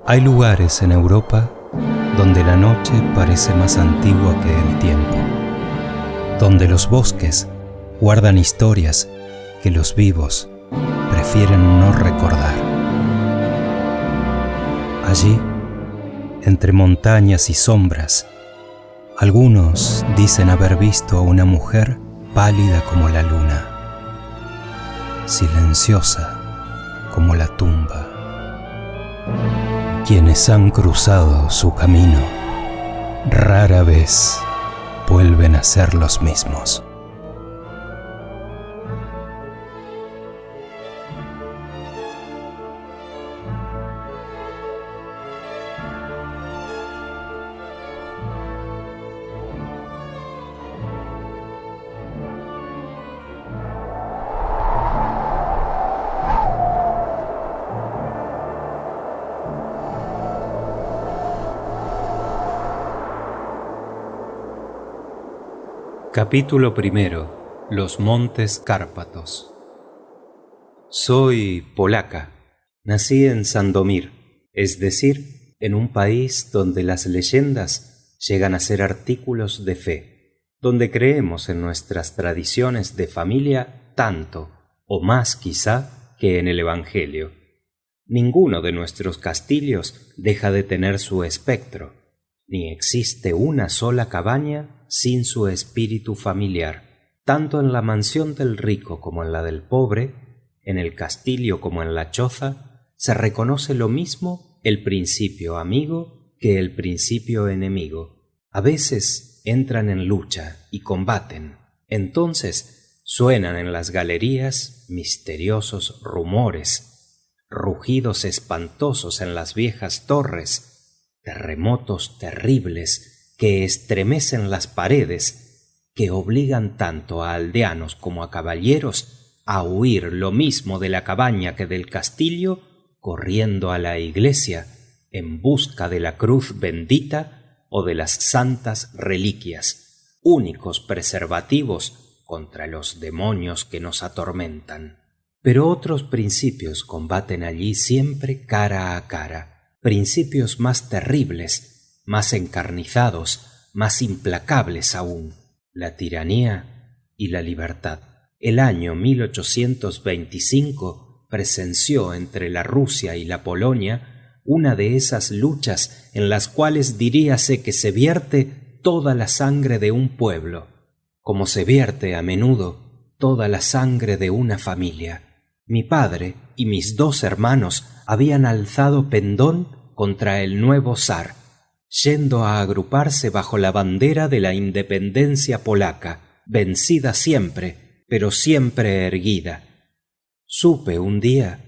Hay lugares en Europa donde la noche parece más antigua que el tiempo, donde los bosques guardan historias que los vivos prefieren no recordar. Allí, entre montañas y sombras, algunos dicen haber visto a una mujer pálida como la luna, silenciosa como la tumba. Quienes han cruzado su camino rara vez vuelven a ser los mismos. Capítulo primero. Los Montes Cárpatos. Soy polaca. Nací en Sandomir, es decir, en un país donde las leyendas llegan a ser artículos de fe, donde creemos en nuestras tradiciones de familia tanto, o más quizá, que en el Evangelio. Ninguno de nuestros castillos deja de tener su espectro, ni existe una sola cabaña sin su espíritu familiar. Tanto en la mansión del rico como en la del pobre, en el castillo como en la choza, se reconoce lo mismo el principio amigo que el principio enemigo. A veces entran en lucha y combaten. Entonces suenan en las galerías misteriosos rumores, rugidos espantosos en las viejas torres, terremotos terribles que estremecen las paredes, que obligan tanto a aldeanos como a caballeros a huir lo mismo de la cabaña que del castillo, corriendo a la iglesia en busca de la cruz bendita o de las santas reliquias, únicos preservativos contra los demonios que nos atormentan. Pero otros principios combaten allí siempre cara a cara, principios más terribles, más encarnizados, más implacables aún: la tiranía y la libertad. El año 1825 presenció entre la Rusia y la Polonia una de esas luchas en las cuales diríase que se vierte toda la sangre de un pueblo, como se vierte a menudo toda la sangre de una familia. Mi padre y mis dos hermanos habían alzado pendón contra el nuevo zar, yendo a agruparse bajo la bandera de la independencia polaca, vencida siempre, pero siempre erguida. Supe un día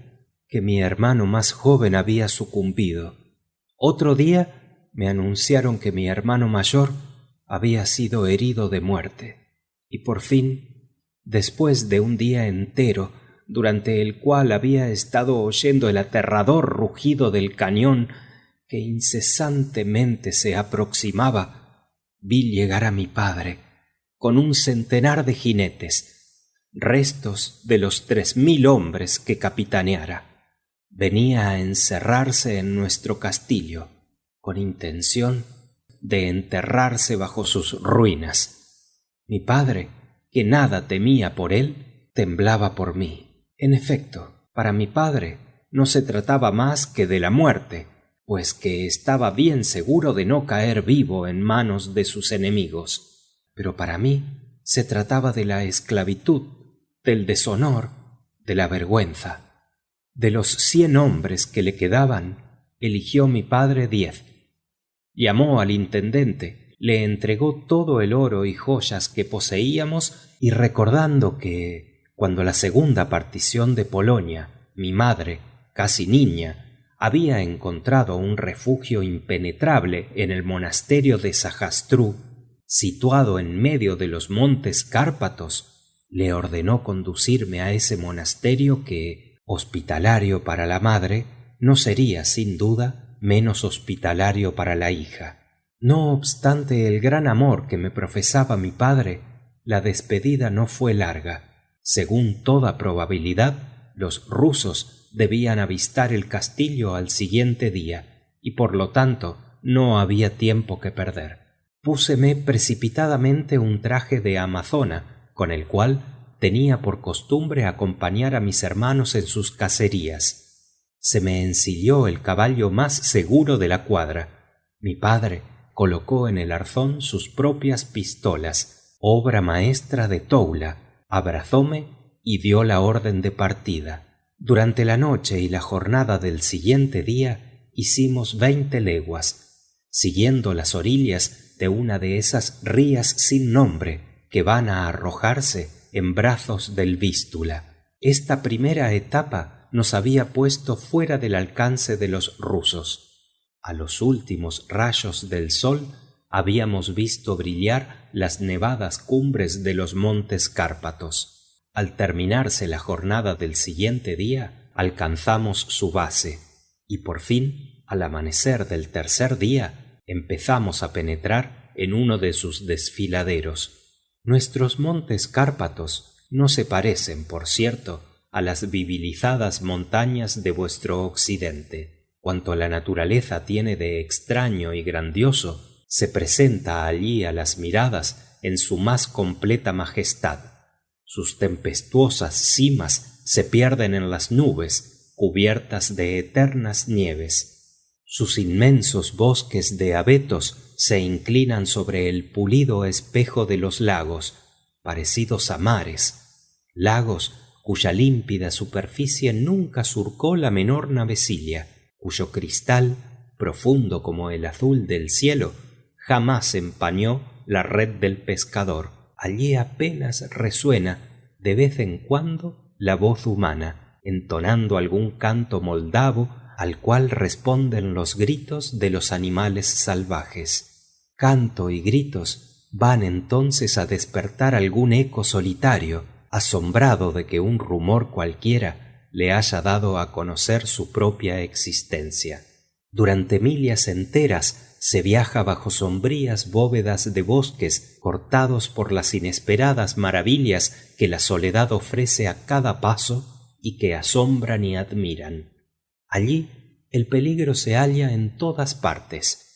que mi hermano más joven había sucumbido. Otro día me anunciaron que mi hermano mayor había sido herido de muerte. Y por fin, después de un día entero, durante el cual había estado oyendo el aterrador rugido del cañón que incesantemente se aproximaba, vi llegar a mi padre con un centenar de jinetes, restos de los 3000 hombres que capitaneara. Venía a encerrarse en nuestro castillo, con intención de enterrarse bajo sus ruinas. Mi padre, que nada temía por él, temblaba por mí. En efecto, para mi padre no se trataba más que de la muerte, pues que estaba bien seguro de no caer vivo en manos de sus enemigos. Pero para mí se trataba de la esclavitud, del deshonor, de la vergüenza. De los 100 hombres que le quedaban, eligió mi padre 10. Llamó al intendente, le entregó todo el oro y joyas que poseíamos, y recordando que, cuando la segunda partición de Polonia, mi madre, casi niña, había encontrado un refugio impenetrable en el monasterio de Zajastrú, situado en medio de los montes Cárpatos, le ordenó conducirme a ese monasterio que, hospitalario para la madre, no sería sin duda menos hospitalario para la hija. No obstante el gran amor que me profesaba mi padre, la despedida no fue larga. Según toda probabilidad, los rusos debían avistar el castillo al siguiente día. y por lo tanto no había tiempo que perder. Púseme precipitadamente un traje de amazona, con el cual tenía por costumbre acompañar a mis hermanos en sus cacerías. Se me ensilló el caballo más seguro de la cuadra. Mi padre colocó en el arzón sus propias pistolas, obra maestra de Toula, abrazóme y dio la orden de partida. Durante la noche y la jornada del siguiente día hicimos 20 leguas, siguiendo las orillas de una de esas rías sin nombre que van a arrojarse en brazos del Vístula. Esta primera etapa nos había puesto fuera del alcance de los rusos. A los últimos rayos del sol habíamos visto brillar las nevadas cumbres de los montes Cárpatos. Al terminarse la jornada del siguiente día, alcanzamos su base, y por fin, al amanecer del tercer día, empezamos a penetrar en uno de sus desfiladeros. Nuestros montes Cárpatos no se parecen, por cierto, a las vivilizadas montañas de vuestro occidente. Cuanto la naturaleza tiene de extraño y grandioso, se presenta allí a las miradas en su más completa majestad. Sus tempestuosas cimas se pierden en las nubes, cubiertas de eternas nieves. Sus inmensos bosques de abetos se inclinan sobre el pulido espejo de los lagos, parecidos a mares, lagos cuya límpida superficie nunca surcó la menor navecilla, cuyo cristal, profundo como el azul del cielo, jamás empañó la red del pescador. Allí apenas resuena de vez en cuando la voz humana, entonando algún canto moldavo al cual responden los gritos de los animales salvajes. Canto y gritos van entonces a despertar algún eco solitario, asombrado de que un rumor cualquiera le haya dado a conocer su propia existencia. Durante millas enteras se viaja bajo sombrías bóvedas de bosques cortados por las inesperadas maravillas que la soledad ofrece a cada paso y que asombran y admiran. Allí el peligro se halla en todas partes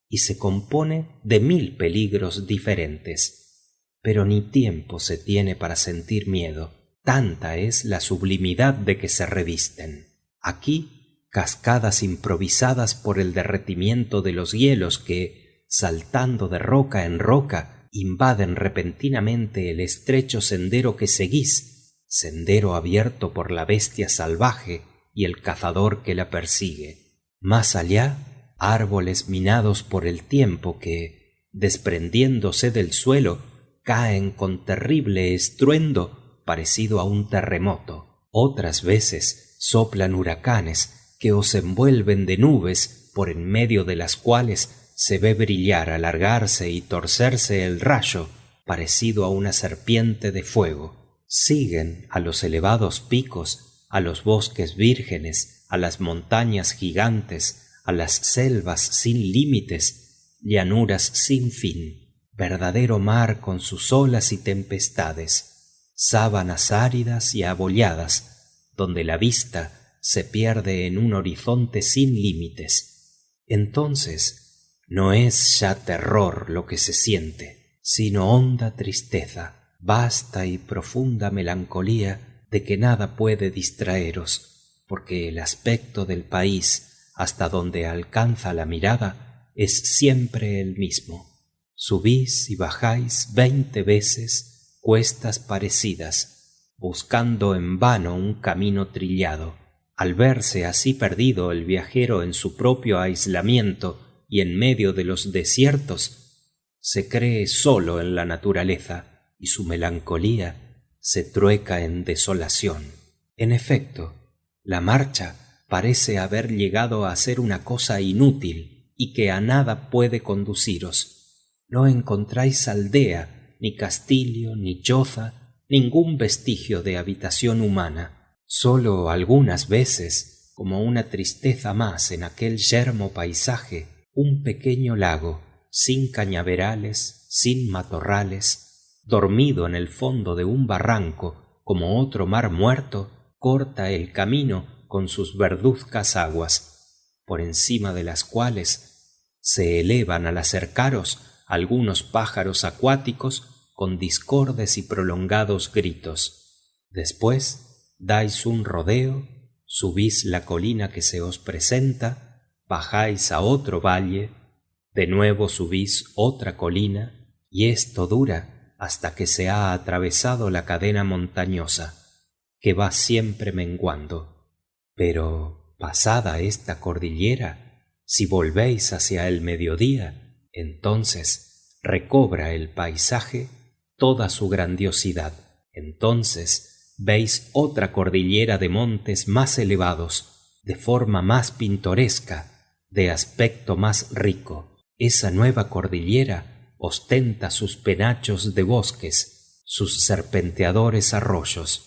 y se compone de 1000 peligros diferentes, pero ni tiempo se tiene para sentir miedo. Tanta es la sublimidad de que se revisten. Aquí, cascadas improvisadas por el derretimiento de los hielos que, saltando de roca en roca, invaden repentinamente el estrecho sendero que seguís, sendero abierto por la bestia salvaje y el cazador que la persigue. Más allá, árboles minados por el tiempo que, desprendiéndose del suelo, caen con terrible estruendo parecido a un terremoto. Otras veces soplan huracanes que os envuelven de nubes por en medio de las cuales se ve brillar, alargarse y torcerse el rayo, parecido a una serpiente de fuego. Siguen a los elevados picos, a los bosques vírgenes, a las montañas gigantes, a las selvas sin límites, llanuras sin fin, verdadero mar con sus olas y tempestades, sábanas áridas y abolladas, donde la vista se pierde en un horizonte sin límites. Entonces no es ya terror lo que se siente, sino honda tristeza, vasta y profunda melancolía de que nada puede distraeros, porque el aspecto del país, hasta donde alcanza la mirada, es siempre el mismo. Subís y bajáis 20 veces cuestas parecidas, buscando en vano un camino trillado. Al verse así perdido el viajero en su propio aislamiento y en medio de los desiertos, se cree solo en la naturaleza y su melancolía se trueca en desolación. En efecto, la marcha parece haber llegado a ser una cosa inútil y que a nada puede conduciros. No encontráis aldea, ni castillo, ni choza, ningún vestigio de habitación humana. Sólo algunas veces, como una tristeza más en aquel yermo paisaje, un pequeño lago, sin cañaverales, sin matorrales, dormido en el fondo de un barranco, como otro mar muerto, corta el camino con sus verduzcas aguas. por encima de las cuales se elevan al acercaros algunos pájaros acuáticos con discordes y prolongados gritos. Después dais un rodeo, subís la colina que se os presenta, bajáis a otro valle, de nuevo subís otra colina, y esto dura hasta que se ha atravesado la cadena montañosa, que va siempre menguando. Pero pasada esta cordillera, si volvéis hacia el mediodía, entonces recobra el paisaje toda su grandiosidad. Entonces veis otra cordillera de montes más elevados, de forma más pintoresca, de aspecto más rico. Esa nueva cordillera ostenta sus penachos de bosques, sus serpenteadores arroyos.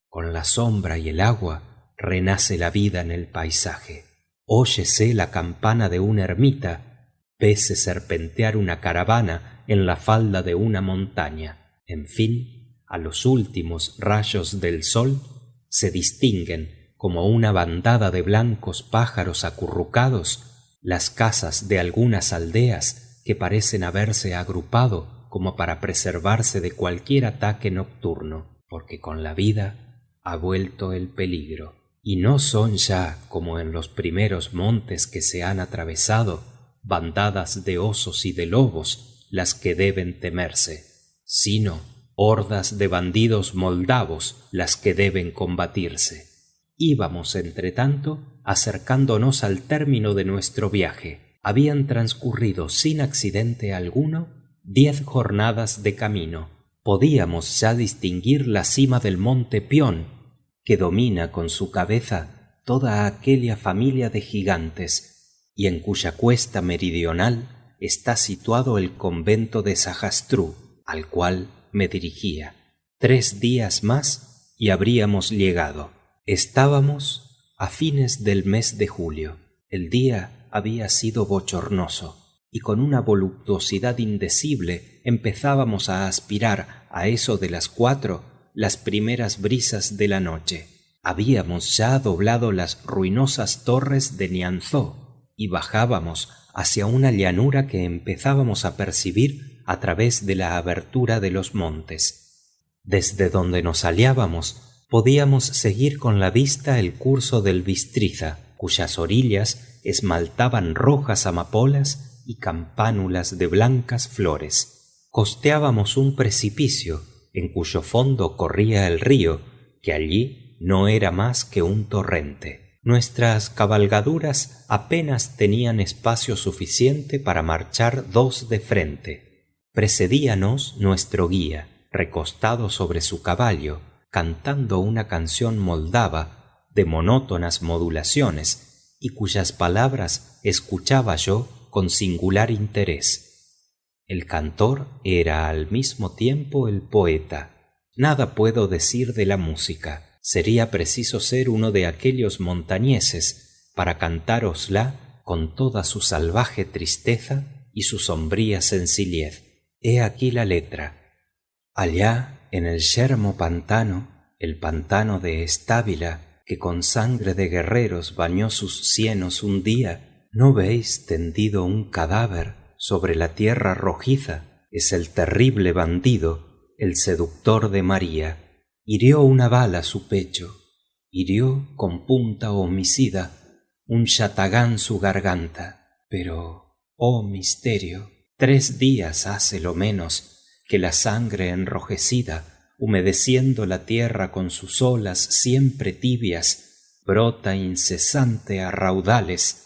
Con la sombra y el agua renace la vida en el paisaje. Óyese la campana de una ermita, vese serpentear una caravana en la falda de una montaña. En fin, a los últimos rayos del sol se distinguen, como una bandada de blancos pájaros acurrucados, las casas de algunas aldeas que parecen haberse agrupado como para preservarse de cualquier ataque nocturno, porque con la vida ha vuelto el peligro. Y no son ya, como en los primeros montes que se han atravesado, bandadas de osos y de lobos las que deben temerse, sino hordas de bandidos moldavos las que deben combatirse. Íbamos, entretanto, acercándonos al término de nuestro viaje. Habían transcurrido sin accidente alguno 10 jornadas de camino. Podíamos ya distinguir la cima del monte Pion, que domina con su cabeza toda aquella familia de gigantes, y en cuya cuesta meridional está situado el convento de Sajastrú, al cual me dirigía. 3 días más y habríamos llegado. Estábamos a fines del mes de julio. El día había sido bochornoso, y con una voluptuosidad indecible empezábamos a aspirar a eso de las 4 las primeras brisas de la noche. Habíamos ya doblado las ruinosas torres de Nianzó y bajábamos hacia una llanura que empezábamos a percibir a través de la abertura de los montes. Desde donde nos hallábamos podíamos seguir con la vista el curso del Bistriza, cuyas orillas esmaltaban rojas amapolas y campánulas de blancas flores. Costeábamos un precipicio en cuyo fondo corría el río, que allí no era más que un torrente. Nuestras cabalgaduras apenas tenían espacio suficiente para marchar 2 de frente. Precedíanos nuestro guía, recostado sobre su caballo, cantando una canción moldava de monótonas modulaciones y cuyas palabras escuchaba yo con singular interés. El cantor era al mismo tiempo el poeta. Nada puedo decir de la música. Sería preciso ser uno de aquellos montañeses para cantárosla con toda su salvaje tristeza y su sombría sencillez. He aquí la letra. Allá, en el yermo pantano, el pantano de Estávila, que con sangre de guerreros bañó sus cienos un día, ¿no veis tendido un cadáver sobre la tierra rojiza? Es el terrible bandido, el seductor de María. Hirió una bala su pecho, hirió con punta homicida un yatagán su garganta. Pero, oh misterio, 3 días hace lo menos que la sangre enrojecida, humedeciendo la tierra con sus olas siempre tibias, brota incesante a raudales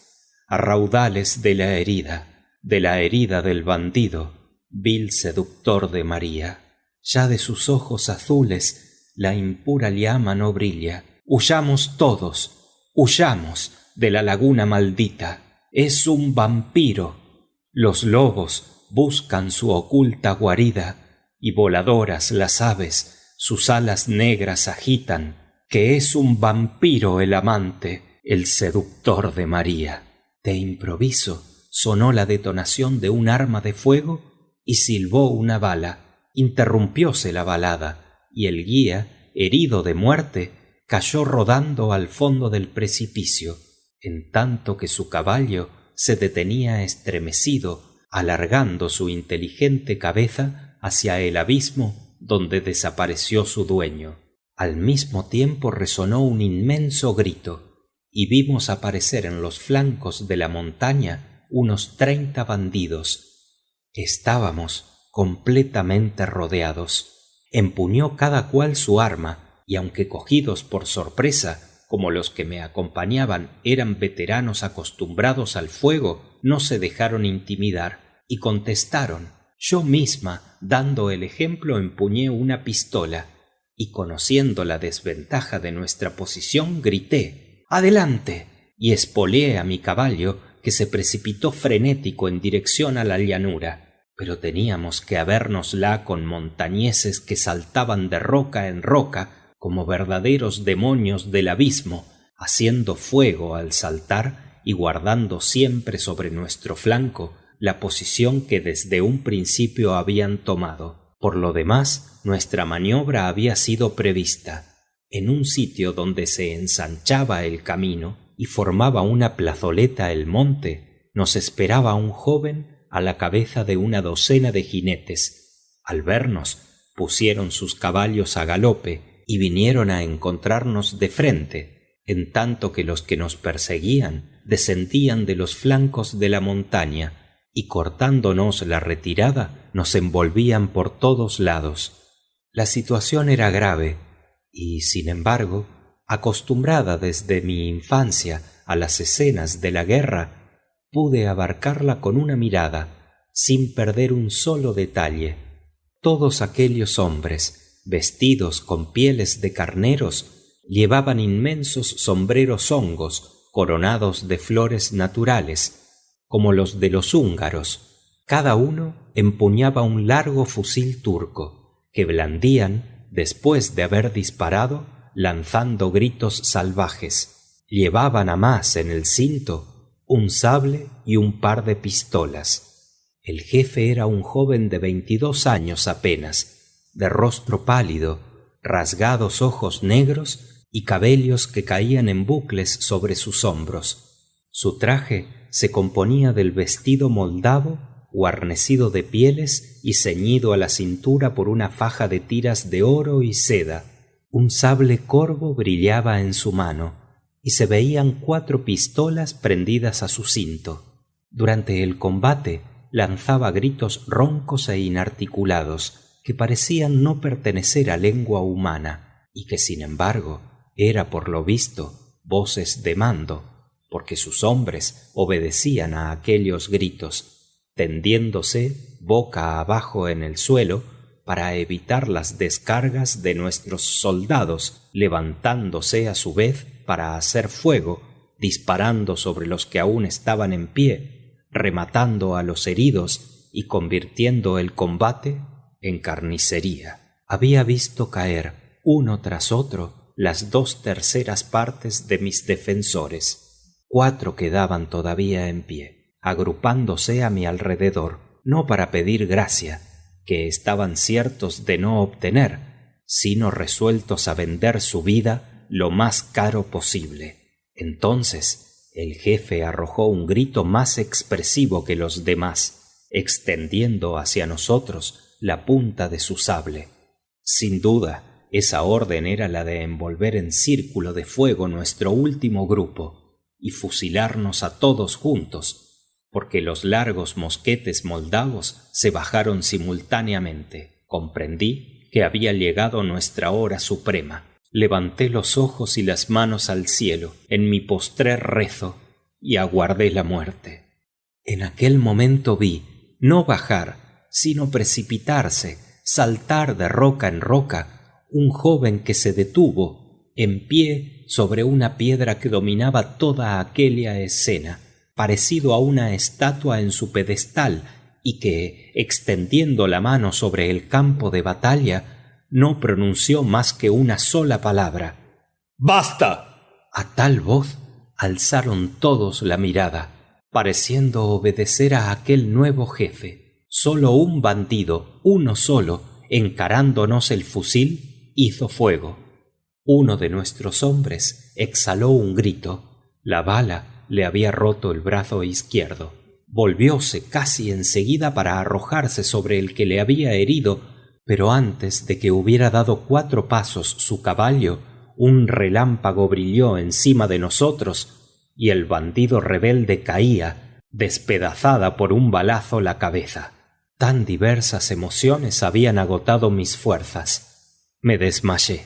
de la herida del bandido, vil seductor de María. Ya de sus ojos azules la impura llama no brilla. Huyamos todos, huyamos de la laguna maldita. Es un vampiro. Los lobos buscan su oculta guarida, y voladoras las aves sus alas negras agitan, que es un vampiro el amante, el seductor de María. De improviso sonó la detonación de un arma de fuego y silbó una bala. Interrumpióse la balada, y el guía, herido de muerte, cayó rodando al fondo del precipicio. en tanto que su caballo se detenía estremecido, alargando su inteligente cabeza hacia el abismo donde desapareció su dueño. Al mismo tiempo resonó un inmenso grito, y vimos aparecer en los flancos de la montaña unos 30 bandidos. Estábamos completamente rodeados. Empuñó cada cual su arma, y aunque cogidos por sorpresa, como los que me acompañaban eran veteranos acostumbrados al fuego, no se dejaron intimidar, y contestaron. Yo misma, dando el ejemplo, empuñé una pistola, y conociendo la desventaja de nuestra posición, grité «¡Adelante!» y espoleé a mi caballo, que se precipitó frenético en dirección a la llanura. Pero teníamos que habérnosla con montañeses que saltaban de roca en roca, como verdaderos demonios del abismo, haciendo fuego al saltar y guardando siempre sobre nuestro flanco la posición que desde un principio habían tomado. Por lo demás, nuestra maniobra había sido prevista. En un sitio donde se ensanchaba el camino y formaba una plazoleta el monte, nos esperaba un joven a la cabeza de una docena de jinetes. Al vernos, pusieron sus caballos a galope y vinieron a encontrarnos de frente, en tanto que los que nos perseguían descendían de los flancos de la montaña y cortándonos la retirada nos envolvían por todos lados. La situación era grave y, sin embargo, acostumbrada desde mi infancia a las escenas de la guerra, pude abarcarla con una mirada, sin perder un solo detalle. Todos aquellos hombres, vestidos con pieles de carneros, llevaban inmensos sombreros hongos coronados de flores naturales, como los de los húngaros. Cada uno empuñaba un largo fusil turco, que blandían después de haber disparado, lanzando gritos salvajes. Llevaban a más en el cinto un sable y un par de pistolas. El jefe era un joven de 22 años apenas, de rostro pálido, rasgados ojos negros y cabellos que caían en bucles sobre sus hombros. Su traje se componía del vestido moldavo, guarnecido de pieles y ceñido a la cintura por una faja de tiras de oro y seda. Un sable corvo brillaba en su mano y se veían 4 pistolas prendidas a su cinto. Durante el combate lanzaba gritos roncos e inarticulados, que parecían no pertenecer a lengua humana y que sin embargo era por lo visto voces de mando, porque sus hombres obedecían a aquellos gritos, tendiéndose boca abajo en el suelo para evitar las descargas de nuestros soldados, levantándose a su vez para hacer fuego, disparando sobre los que aún estaban en pie, rematando a los heridos y convirtiendo el combate en carnicería. Había visto caer uno tras otro las 2/3 partes de mis defensores. 4 quedaban todavía en pie, agrupándose a mi alrededor, no para pedir gracia, que estaban ciertos de no obtener, sino resueltos a vender su vida lo más caro posible. Entonces el jefe arrojó un grito más expresivo que los demás, extendiendo hacia nosotros la punta de su sable. Sin duda, esa orden era la de envolver en círculo de fuego nuestro último grupo y fusilarnos a todos juntos, porque los largos mosquetes moldavos se bajaron simultáneamente. Comprendí que había llegado nuestra hora suprema. Levanté los ojos y las manos al cielo en mi postrer rezo y aguardé la muerte. En aquel momento vi no bajar, sino precipitarse, saltar de roca en roca, un joven que se detuvo, en pie sobre una piedra que dominaba toda aquella escena, parecido a una estatua en su pedestal, y que, extendiendo la mano sobre el campo de batalla, no pronunció más que una sola palabra: «¡Basta!». A tal voz alzaron todos la mirada, pareciendo obedecer a aquel nuevo jefe. Solo un bandido, uno solo, encarándonos el fusil, hizo fuego. Uno de nuestros hombres exhaló un grito, La bala le había roto el brazo izquierdo. Volvióse casi enseguida para arrojarse sobre el que le había herido, pero antes de que hubiera dado 4 pasos su caballo, un relámpago brilló encima de nosotros y el bandido rebelde caía, despedazada por un balazo la cabeza. Tan diversas emociones habían agotado mis fuerzas. Me desmayé.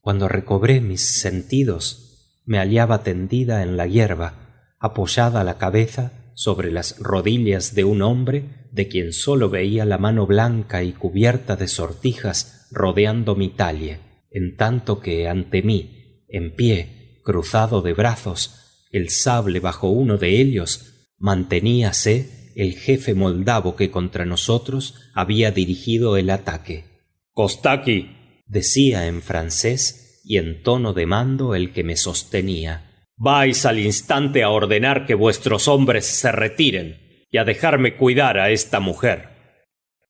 Cuando recobré mis sentidos, me hallaba tendida en la hierba, apoyada la cabeza sobre las rodillas de un hombre de quien solo veía la mano blanca y cubierta de sortijas rodeando mi talle, en tanto que ante mí, en pie, cruzado de brazos, el sable bajo uno de ellos, manteníase el jefe moldavo que contra nosotros había dirigido el ataque. «Kostaki», decía en francés y en tono de mando el que me sostenía, «vais al instante a ordenar que vuestros hombres se retiren y a dejarme cuidar a esta mujer».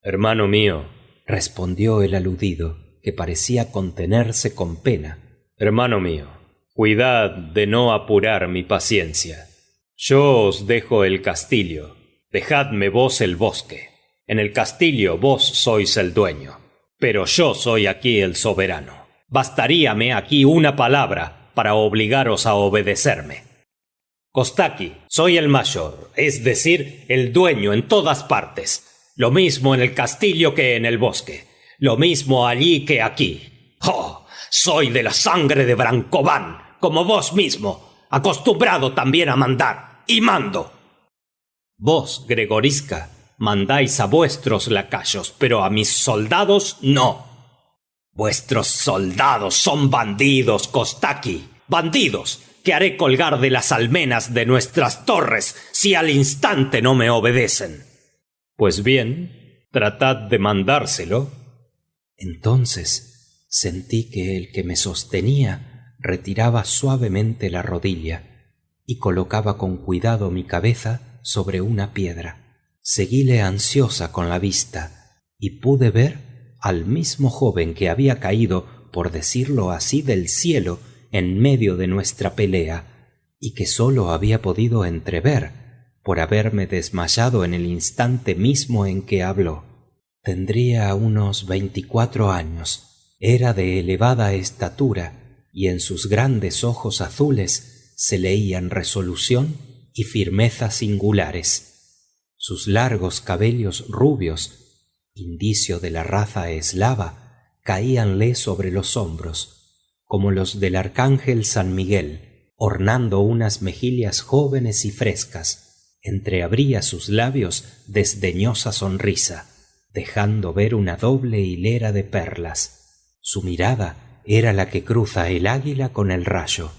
«Hermano mío», respondió el aludido, que parecía contenerse con pena, «hermano mío, cuidad de no apurar mi paciencia. Yo os dejo el castillo, dejadme vos el bosque. En el castillo vos sois el dueño, pero yo soy aquí el soberano. Bastaríame aquí una palabra para obligaros a obedecerme. Kostaki, soy el mayor, es decir, el dueño en todas partes. Lo mismo en el castillo que en el bosque. Lo mismo allí que aquí. ¡Oh! Soy de la sangre de Brancován, como vos mismo, acostumbrado también a mandar, y mando. Vos, Gregoriska, mandáis a vuestros lacayos, pero a mis soldados no. Vuestros soldados son bandidos, Kostaki, bandidos, que haré colgar de las almenas de nuestras torres si al instante no me obedecen. Pues bien, tratad de mandárselo. Entonces sentí que el que me sostenía retiraba suavemente la rodilla y colocaba con cuidado mi cabeza sobre una piedra. Seguíle ansiosa con la vista y pude ver al mismo joven que había caído, por decirlo así, del cielo en medio de nuestra pelea, y que sólo había podido entrever por haberme desmayado en el instante mismo en que habló. Tendría unos 24 años, era de elevada estatura, y en sus grandes ojos azules se leían resolución y firmeza singulares. Sus largos cabellos rubios, indicio de la raza eslava, caíanle sobre los hombros, como los del arcángel San Miguel, ornando unas mejillas jóvenes y frescas. Entreabría sus labios desdeñosa sonrisa, dejando ver una doble hilera de perlas. Su mirada era la que cruza el águila con el rayo.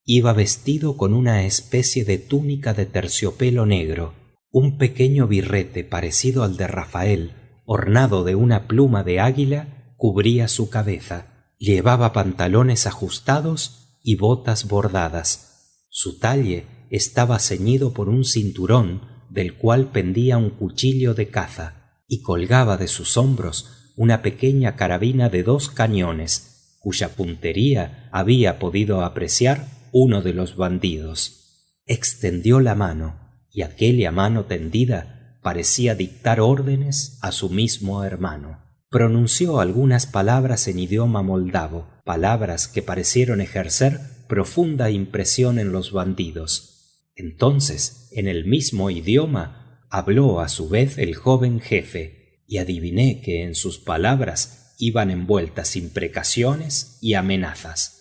Iba vestido con una especie de túnica de terciopelo negro. Un pequeño birrete parecido al de Rafael, ornado de una pluma de águila, cubría su cabeza. Llevaba pantalones ajustados y botas bordadas. Su talle estaba ceñido por un cinturón del cual pendía un cuchillo de caza, y colgaba de sus hombros una pequeña carabina de 2 cañones, cuya puntería había podido apreciar uno de los bandidos. Extendió la mano, y aquella mano tendida parecía dictar órdenes a su mismo hermano. Pronunció algunas palabras en idioma moldavo, palabras que parecieron ejercer profunda impresión en los bandidos. Entonces, en el mismo idioma, habló a su vez el joven jefe, y adiviné que en sus palabras iban envueltas imprecaciones y amenazas.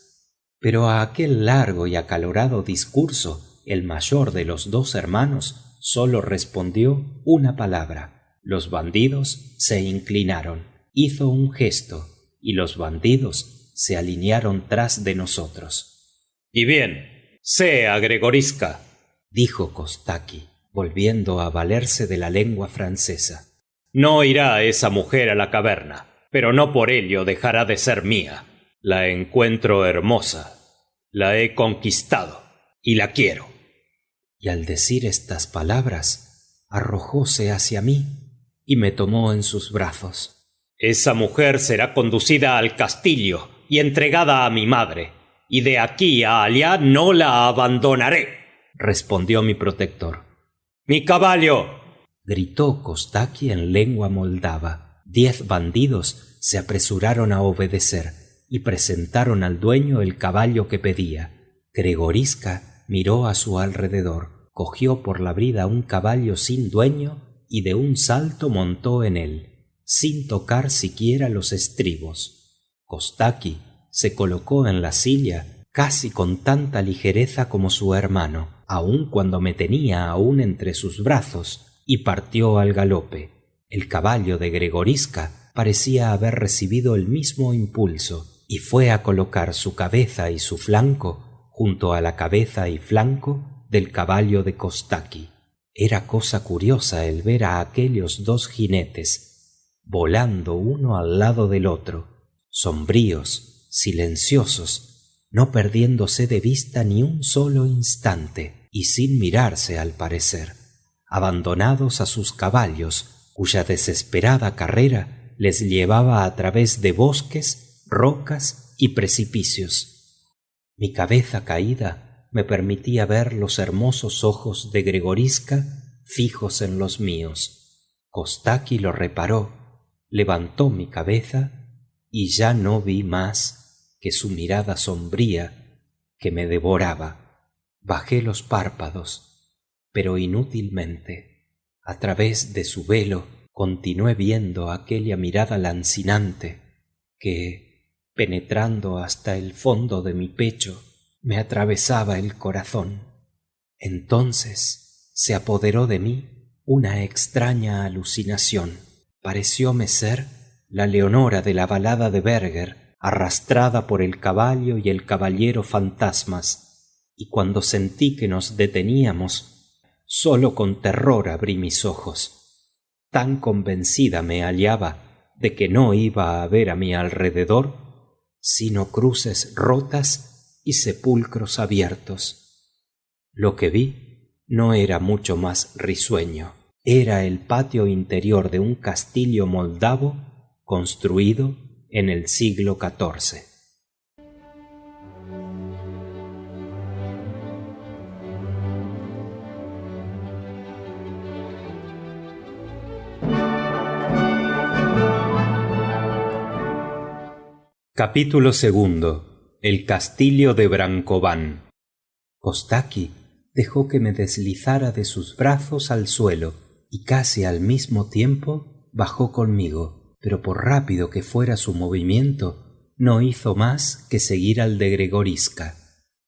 Pero a aquel largo y acalorado discurso, el mayor de los 2 hermanos solo respondió una palabra. Los bandidos se inclinaron, hizo un gesto, y los bandidos se alinearon tras de nosotros. «Y bien, sea Gregoriska», dijo Kostaki, volviendo a valerse de la lengua francesa. «No irá esa mujer a la caverna, pero no por ello dejará de ser mía. La encuentro hermosa, la he conquistado y la quiero». Y al decir estas palabras, arrojóse hacia mí y me tomó en sus brazos. «Esa mujer será conducida al castillo y entregada a mi madre, y de aquí a allá no la abandonaré». respondió mi protector. ¡Mi caballo!, gritó Kostaki en lengua moldava. 10 bandidos se apresuraron a obedecer y presentaron al dueño el caballo que pedía. Gregoriska miró a su alrededor, cogió por la brida un caballo sin dueño y de un salto montó en él, sin tocar siquiera los estribos. Kostaki se colocó en la silla casi con tanta ligereza como su hermano, aun cuando me tenía aún entre sus brazos, y partió al galope. El caballo de Gregoriska parecía haber recibido el mismo impulso y fue a colocar su cabeza y su flanco junto a la cabeza y flanco del caballo de Kostaki. Era cosa curiosa el ver a aquellos 2 jinetes volando uno al lado del otro, sombríos, silenciosos, no perdiéndose de vista ni un solo instante y sin mirarse al parecer, abandonados a sus caballos, cuya desesperada carrera les llevaba a través de bosques, rocas y precipicios. Mi cabeza caída me permitía ver los hermosos ojos de Gregoriska fijos en los míos. Kostaki lo reparó, levantó mi cabeza y ya no vi más que su mirada sombría que me devoraba. Bajé los párpados, pero inútilmente. A través de su velo continué viendo aquella mirada lancinante que, penetrando hasta el fondo de mi pecho, me atravesaba el corazón. Entonces se apoderó de mí una extraña alucinación. Parecióme ser la Leonora de la balada de Berger, arrastrada por el caballo y el caballero fantasmas, y cuando sentí que nos deteníamos, solo con terror abrí mis ojos. Tan convencida me hallaba de que no iba a haber a mi alrededor sino cruces rotas y sepulcros abiertos. Lo que vi no era mucho más risueño. Era el patio interior de un castillo moldavo construido en el siglo XIV. Capítulo 2. El castillo de Brankovan. Kostaki dejó que me deslizara de sus brazos al suelo y casi al mismo tiempo bajó conmigo, pero por rápido que fuera su movimiento, no hizo más que seguir al de Gregoriska.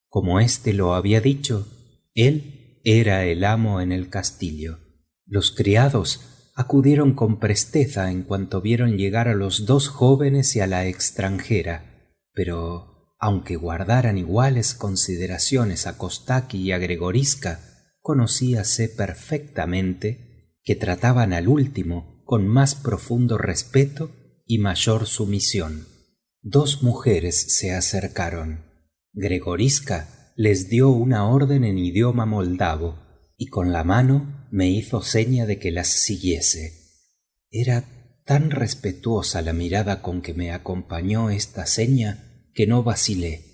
Como éste lo había dicho, él era el amo en el castillo. Los criados acudieron con presteza en cuanto vieron llegar a los 2 jóvenes y a la extranjera, pero aunque guardaran iguales consideraciones a Kostaki y a Gregoriska, conocíase perfectamente que trataban al último con más profundo respeto y mayor sumisión. 2 mujeres se acercaron. Gregoriska les dio una orden en idioma moldavo y con la mano me hizo seña de que las siguiese. Era tan respetuosa la mirada con que me acompañó esta seña que no vacilé.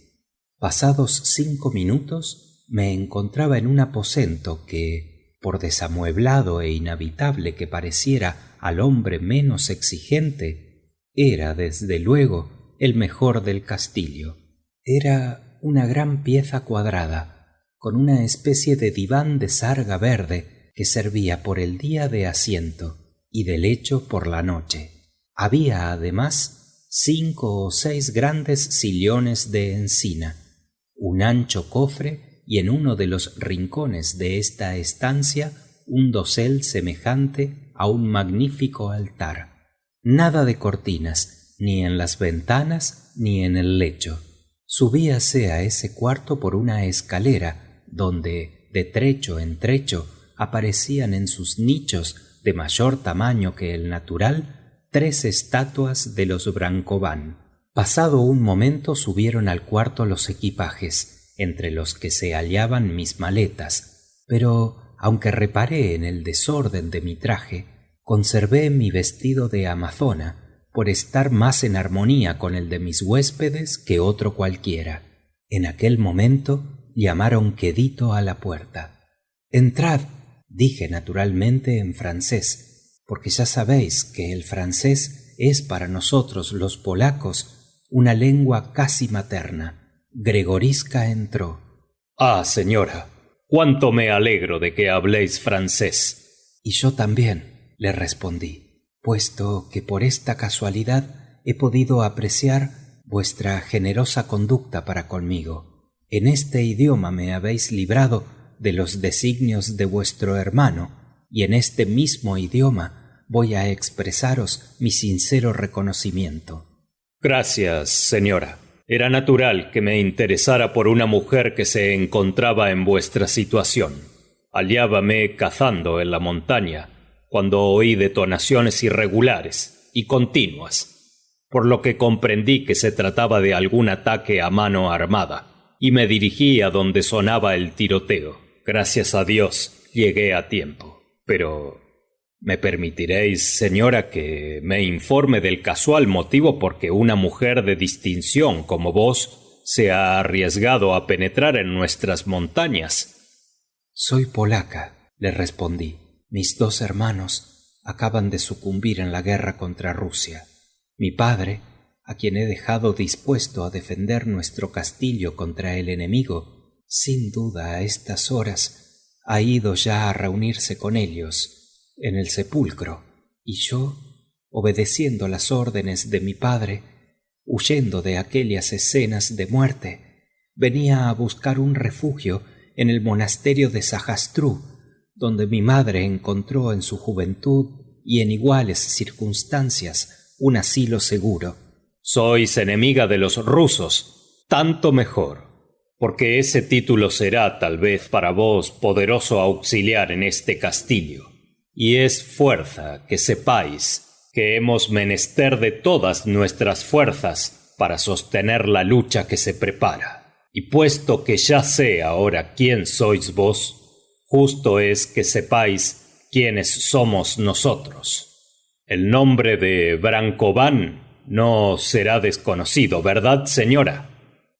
Pasados 5 minutos me encontraba en un aposento que, por desamueblado e inhabitable que pareciera al hombre menos exigente, era desde luego el mejor del castillo. Era una gran pieza cuadrada, con una especie de diván de sarga verde que servía por el día de asiento y de lecho por la noche. Había además 5 o 6 grandes sillones de encina, un ancho cofre y en uno de los rincones de esta estancia un dosel semejante a un magnífico altar. Nada de cortinas, ni en las ventanas ni en el lecho. Subíase a ese cuarto por una escalera donde, de trecho en trecho, aparecían en sus nichos de mayor tamaño que el natural 3 estatuas de los Brankovan. Pasado un momento subieron al cuarto los equipajes, entre los que se hallaban mis maletas, pero aunque reparé en el desorden de mi traje, conservé mi vestido de amazona por estar más en armonía con el de mis huéspedes que otro cualquiera. En aquel momento llamaron quedito a la puerta. «Entrad», dije naturalmente en francés, porque ya sabéis que el francés es para nosotros los polacos una lengua casi materna. Gregoriska entró. «Ah, señora, cuánto me alegro de que habléis francés». «Y yo también», le respondí, «puesto que por esta casualidad he podido apreciar vuestra generosa conducta para conmigo. En este idioma me habéis librado de los designios de vuestro hermano, y en este mismo idioma voy a expresaros mi sincero reconocimiento». «Gracias, señora. Era natural que me interesara por una mujer que se encontraba en vuestra situación. Hallábame cazando en la montaña cuando oí detonaciones irregulares y continuas, por lo que comprendí que se trataba de algún ataque a mano armada, y me dirigí a donde sonaba el tiroteo. Gracias a Dios llegué a tiempo. Pero ¿me permitiréis, señora, que me informe del casual motivo por que una mujer de distinción como vos se ha arriesgado a penetrar en nuestras montañas?» «Soy polaca», le respondí. «Mis 2 hermanos acaban de sucumbir en la guerra contra Rusia. Mi padre, a quien he dejado dispuesto a defender nuestro castillo contra el enemigo, sin duda a estas horas ha ido ya a reunirse con ellos en el sepulcro, y yo, obedeciendo las órdenes de mi padre, huyendo de aquellas escenas de muerte, venía a buscar un refugio en el monasterio de Zajastrú, donde mi madre encontró en su juventud y en iguales circunstancias un asilo seguro». «Sois enemiga de los rusos, tanto mejor, porque ese título será tal vez para vos poderoso auxiliar en este castillo. Y es fuerza que sepáis que hemos menester de todas nuestras fuerzas para sostener la lucha que se prepara. Y puesto que ya sé ahora quién sois vos, justo es que sepáis quiénes somos nosotros. El nombre de Brancován no será desconocido, ¿verdad, señora?»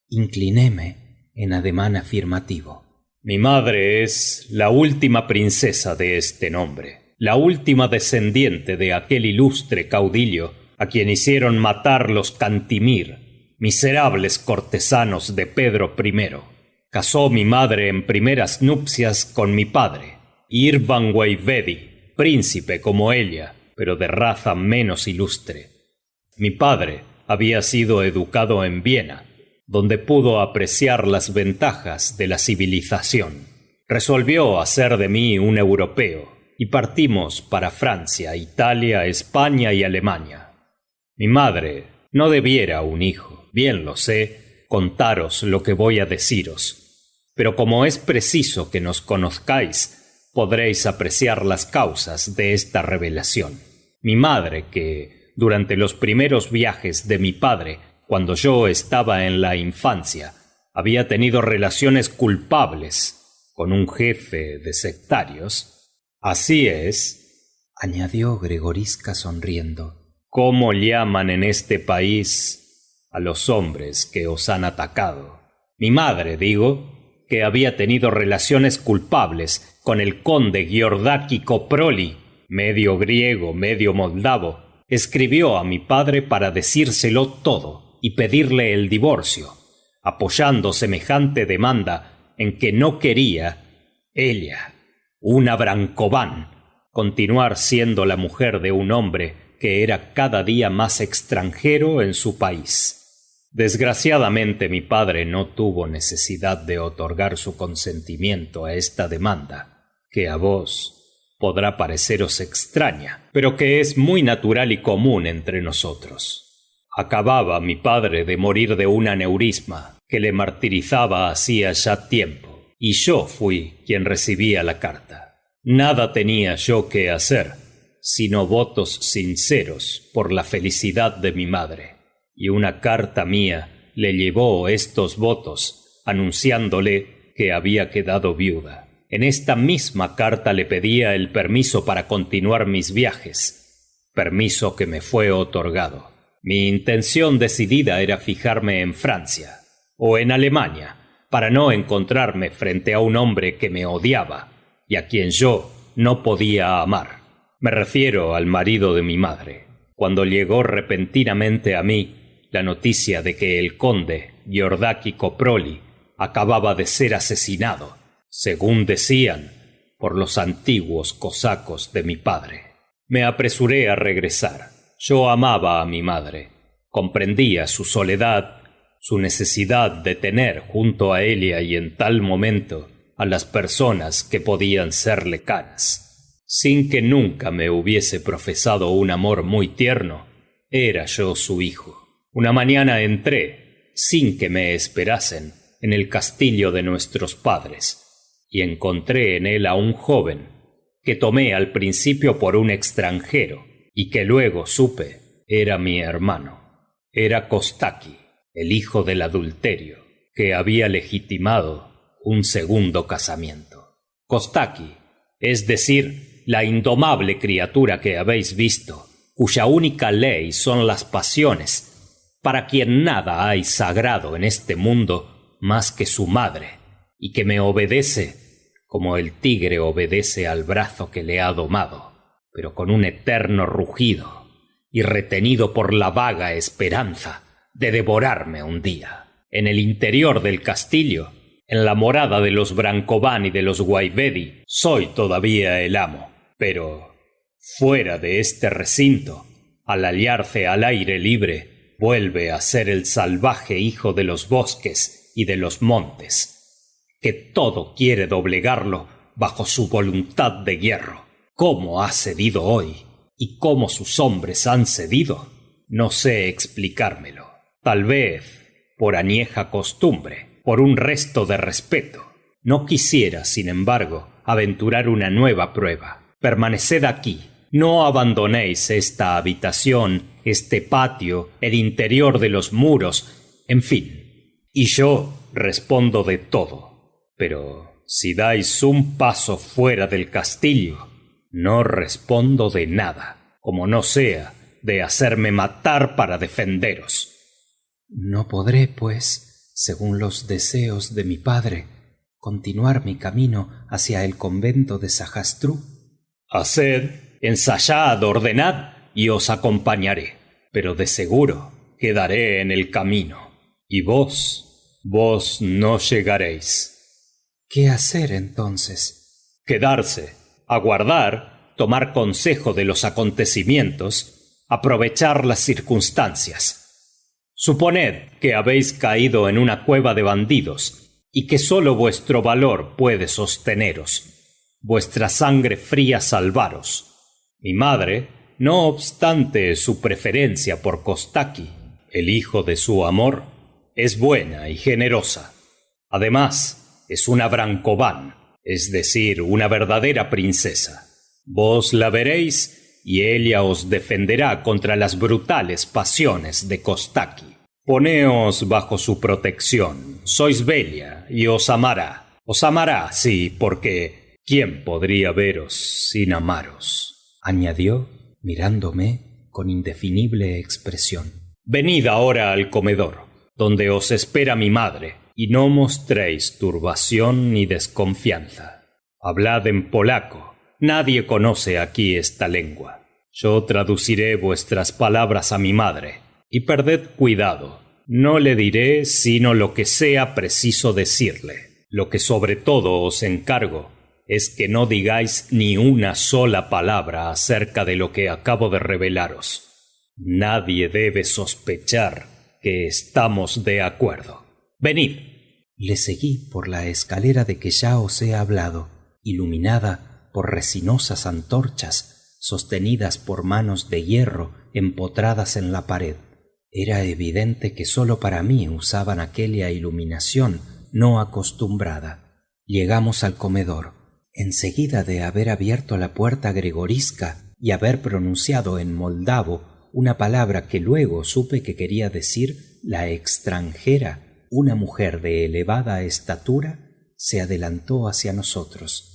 Inclinéme en ademán afirmativo. «Mi madre es la última princesa de este nombre, la última descendiente de aquel ilustre caudillo a quien hicieron matar los Cantimir, miserables cortesanos de Pedro I. Casó mi madre en primeras nupcias con mi padre, Irvan Waivedi, príncipe como ella, pero de raza menos ilustre. Mi padre había sido educado en Viena, donde pudo apreciar las ventajas de la civilización. Resolvió hacer de mí un europeo, y partimos para Francia, Italia, España y Alemania. Mi madre no debiera un hijo, bien lo sé, contaros lo que voy a deciros, pero como es preciso que nos conozcáis, podréis apreciar las causas de esta revelación. Mi madre, que durante los primeros viajes de mi padre, cuando yo estaba en la infancia, había tenido relaciones culpables con un jefe de sectarios. Así es, añadió Gregoriska sonriendo, ¿cómo llaman en este país a los hombres que os han atacado? Mi madre, digo, que había tenido relaciones culpables con el conde Giordaki Koproli, medio griego, medio moldavo, escribió a mi padre para decírselo todo y pedirle el divorcio, apoyando semejante demanda en que no quería ella, una Brancován, continuar siendo la mujer de un hombre que era cada día más extranjero en su país. Desgraciadamente mi padre no tuvo necesidad de otorgar su consentimiento a esta demanda, que a vos podrá pareceros extraña, pero que es muy natural y común entre nosotros. Acababa mi padre de morir de un aneurisma que le martirizaba hacía ya tiempo, y yo fui quien recibía la carta. Nada tenía yo que hacer, sino votos sinceros por la felicidad de mi madre, y una carta mía le llevó estos votos, anunciándole que había quedado viuda. En esta misma carta le pedía el permiso para continuar mis viajes, permiso que me fue otorgado. Mi intención decidida era fijarme en Francia o en Alemania, para no encontrarme frente a un hombre que me odiaba y a quien yo no podía amar. Me refiero al marido de mi madre. Cuando llegó repentinamente a mí la noticia de que el conde Giordaki Koproli acababa de ser asesinado, según decían, por los antiguos cosacos de mi padre, me apresuré a regresar. Yo amaba a mi madre, comprendía su soledad, su necesidad de tener junto a ella y en tal momento a las personas que podían serle caras. Sin que nunca me hubiese profesado un amor muy tierno, era yo su hijo. Una mañana entré, sin que me esperasen, en el castillo de nuestros padres, y encontré en él a un joven, que tomé al principio por un extranjero, y que luego supe era mi hermano. Era Kostaki, el hijo del adulterio, que había legitimado un segundo casamiento. Kostaki, es decir, la indomable criatura que habéis visto, cuya única ley son las pasiones, para quien nada hay sagrado en este mundo más que su madre, y que me obedece como el tigre obedece al brazo que le ha domado, pero con un eterno rugido, y retenido por la vaga esperanza de devorarme un día. En el interior del castillo, en la morada de los Brancován y de los Guaivedi, soy todavía el amo, pero fuera de este recinto, al hallarse al aire libre, vuelve a ser el salvaje hijo de los bosques y de los montes, que todo quiere doblegarlo bajo su voluntad de hierro. ¿Cómo ha cedido hoy? ¿Y cómo sus hombres han cedido? No sé explicármelo. Tal vez por añeja costumbre, por un resto de respeto. No quisiera, sin embargo, aventurar una nueva prueba. Permaneced aquí. No abandonéis esta habitación, este patio, el interior de los muros, en fin. Y yo respondo de todo. Pero si dais un paso fuera del castillo, no respondo de nada, como no sea de hacerme matar para defenderos. No podré, pues, según los deseos de mi padre, continuar mi camino hacia el convento de Sahastru. Haced, ensayad, ordenad, y os acompañaré, pero de seguro quedaré en el camino. Y vos no llegaréis. ¿Qué hacer entonces? Quedarse, aguardar, tomar consejo de los acontecimientos, aprovechar las circunstancias. Suponed que habéis caído en una cueva de bandidos y que sólo vuestro valor puede sosteneros, vuestra sangre fría salvaros. Mi madre, no obstante su preferencia por Kostaki, el hijo de su amor, es buena y generosa. Además, es una Brancován, es decir, una verdadera princesa. Vos la veréis y ella os defenderá contra las brutales pasiones de Kostaki. Poneos bajo su protección. Sois bella y os amará. Os amará, sí, porque ¿quién podría veros sin amaros?, añadió, mirándome con indefinible expresión. Venid ahora al comedor, donde os espera mi madre, y no mostréis turbación ni desconfianza. Hablad en polaco, nadie conoce aquí esta lengua. Yo traduciré vuestras palabras a mi madre, y perded cuidado, no le diré sino lo que sea preciso decirle. Lo que sobre todo os encargo es que no digáis ni una sola palabra acerca de lo que acabo de revelaros. Nadie debe sospechar que estamos de acuerdo. Venid. Le seguí por la escalera de que ya os he hablado, iluminada por resinosas antorchas sostenidas por manos de hierro empotradas en la pared. Era evidente que sólo para mí usaban aquella iluminación no acostumbrada. Llegamos al comedor. Enseguida de haber abierto la puerta gregorisca y haber pronunciado en moldavo una palabra que luego supe que quería decir la extranjera, una mujer de elevada estatura se adelantó hacia nosotros.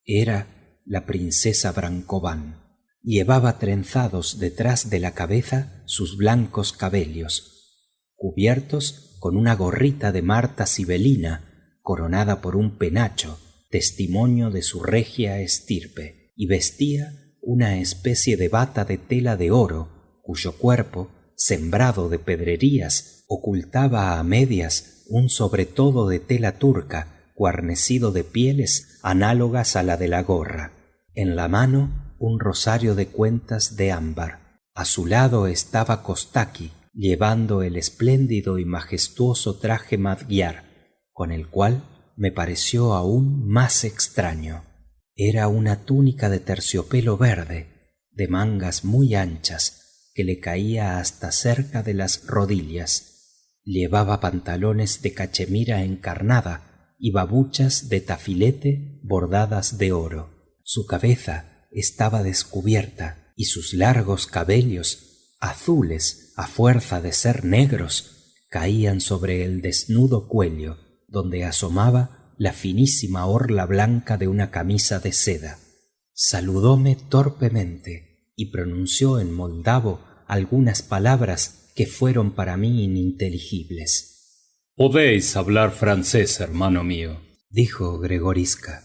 Era la princesa Brancován. Llevaba trenzados detrás de la cabeza sus blancos cabellos, cubiertos con una gorrita de Marta sibelina coronada por un penacho, testimonio de su regia estirpe, y vestía una especie de bata de tela de oro, cuyo cuerpo, sembrado de pedrerías, ocultaba a medias un sobretodo de tela turca guarnecido de pieles análogas a la de la gorra. En la mano un rosario de cuentas de ámbar. A su lado estaba Kostaki, llevando el espléndido y majestuoso traje Madgyar, con el cual me pareció aún más extraño. Era una túnica de terciopelo verde, de mangas muy anchas, que le caía hasta cerca de las rodillas. Llevaba pantalones de cachemira encarnada y babuchas de tafilete bordadas de oro. Su cabeza estaba descubierta y sus largos cabellos, azules a fuerza de ser negros, caían sobre el desnudo cuello, donde asomaba la finísima orla blanca de una camisa de seda. Saludóme torpemente y pronunció en moldavo algunas palabras que fueron para mí ininteligibles. «Podéis hablar francés, hermano mío», dijo Gregoriska.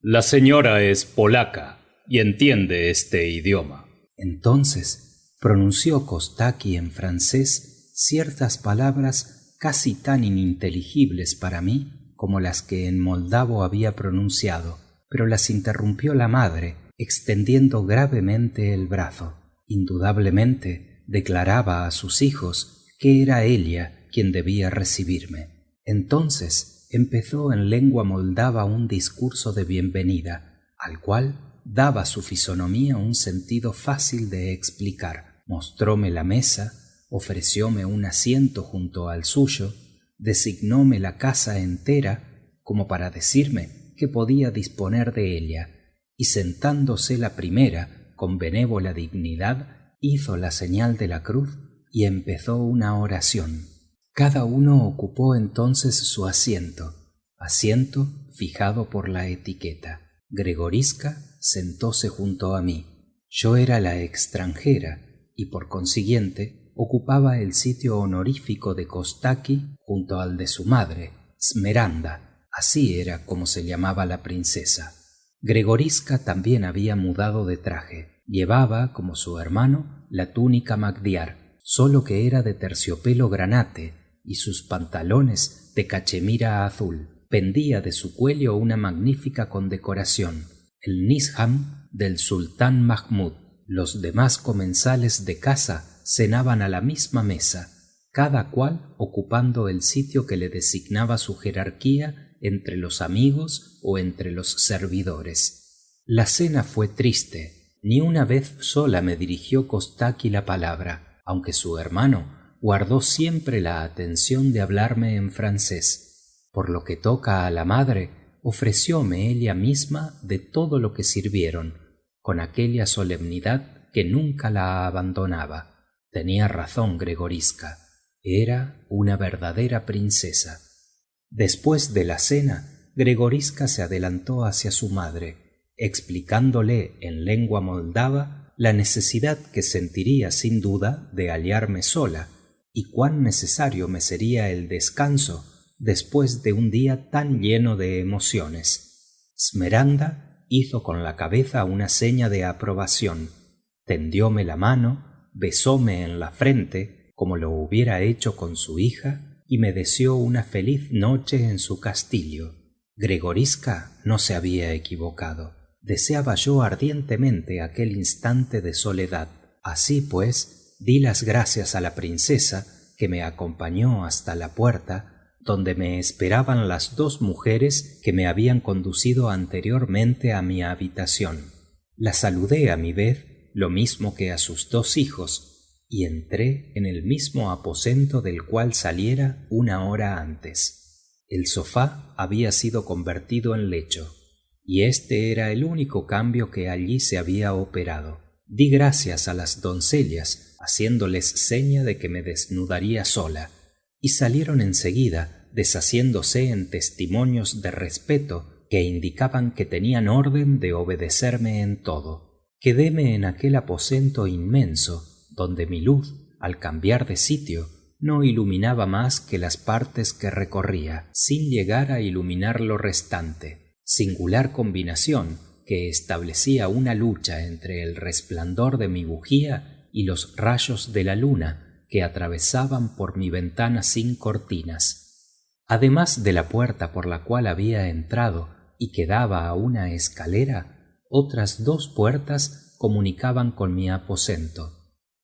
«La señora es polaca y entiende este idioma». Entonces pronunció Kostaki en francés ciertas palabras casi tan ininteligibles para mí como las que en moldavo había pronunciado, pero las interrumpió la madre, extendiendo gravemente el brazo. Indudablemente declaraba a sus hijos que era ella quien debía recibirme. Entonces empezó en lengua moldava un discurso de bienvenida, al cual daba su fisonomía un sentido fácil de explicar. Mostróme la mesa, ofrecióme un asiento junto al suyo, designóme la casa entera como para decirme que podía disponer de ella, y sentándose la primera con benévola dignidad, hizo la señal de la cruz y empezó una oración. Cada uno ocupó entonces su asiento fijado por la etiqueta. Gregoriska sentóse junto a mí. Yo era la extranjera y por consiguiente ocupaba el sitio honorífico de Kostaki junto al de su madre, Smeranda, así era como se llamaba la princesa. Gregoriska también había mudado de traje. Llevaba, como su hermano, la túnica Madgyar, solo que era de terciopelo granate, y sus pantalones de cachemira azul. Pendía de su cuello una magnífica condecoración, el Nizam del sultán Mahmud. Los demás comensales de casa cenaban a la misma mesa, cada cual ocupando el sitio que le designaba su jerarquía entre los amigos o entre los servidores. La cena fue triste. Ni una vez sola me dirigió Kostaki la palabra, aunque su hermano guardó siempre la atención de hablarme en francés. Por lo que toca a la madre, ofrecióme ella misma de todo lo que sirvieron, con aquella solemnidad que nunca la abandonaba. Tenía razón Gregoriska, era una verdadera princesa. Después de la cena, Gregoriska se adelantó hacia su madre, explicándole en lengua moldava la necesidad que sentiría sin duda de hallarme sola, y cuán necesario me sería el descanso después de un día tan lleno de emociones. Smeranda hizo con la cabeza una seña de aprobación, tendióme la mano, besóme en la frente, como lo hubiera hecho con su hija, y me deseó una feliz noche en su castillo. Gregoriska no se había equivocado. Deseaba yo ardientemente aquel instante de soledad. Así pues, di las gracias a la princesa, que me acompañó hasta la puerta, donde me esperaban las dos mujeres que me habían conducido anteriormente a mi habitación. La saludé a mi vez, lo mismo que a sus dos hijos, y entré en el mismo aposento del cual saliera una hora antes. El sofá había sido convertido en lecho, y este era el único cambio que allí se había operado. Di gracias a las doncellas, haciéndoles seña de que me desnudaría sola, y salieron enseguida, deshaciéndose en testimonios de respeto que indicaban que tenían orden de obedecerme en todo. Quedéme en aquel aposento inmenso, donde mi luz, al cambiar de sitio, no iluminaba más que las partes que recorría, sin llegar a iluminar lo restante. Singular combinación que establecía una lucha entre el resplandor de mi bujía y los rayos de la luna que atravesaban por mi ventana sin cortinas. Además de la puerta por la cual había entrado y que daba a una escalera, otras 2 puertas comunicaban con mi aposento,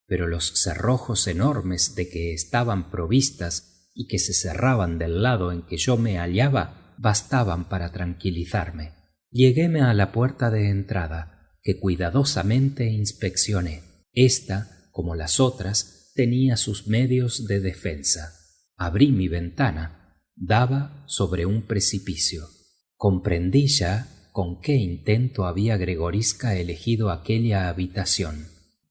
pero los cerrojos enormes de que estaban provistas y que se cerraban del lado en que yo me hallaba bastaban para tranquilizarme. Lleguéme a la puerta de entrada, que cuidadosamente inspeccioné. Esta, como las otras, tenía sus medios de defensa. Abrí mi ventana. Daba sobre un precipicio. Comprendí ya con qué intento había Gregorisca elegido aquella habitación.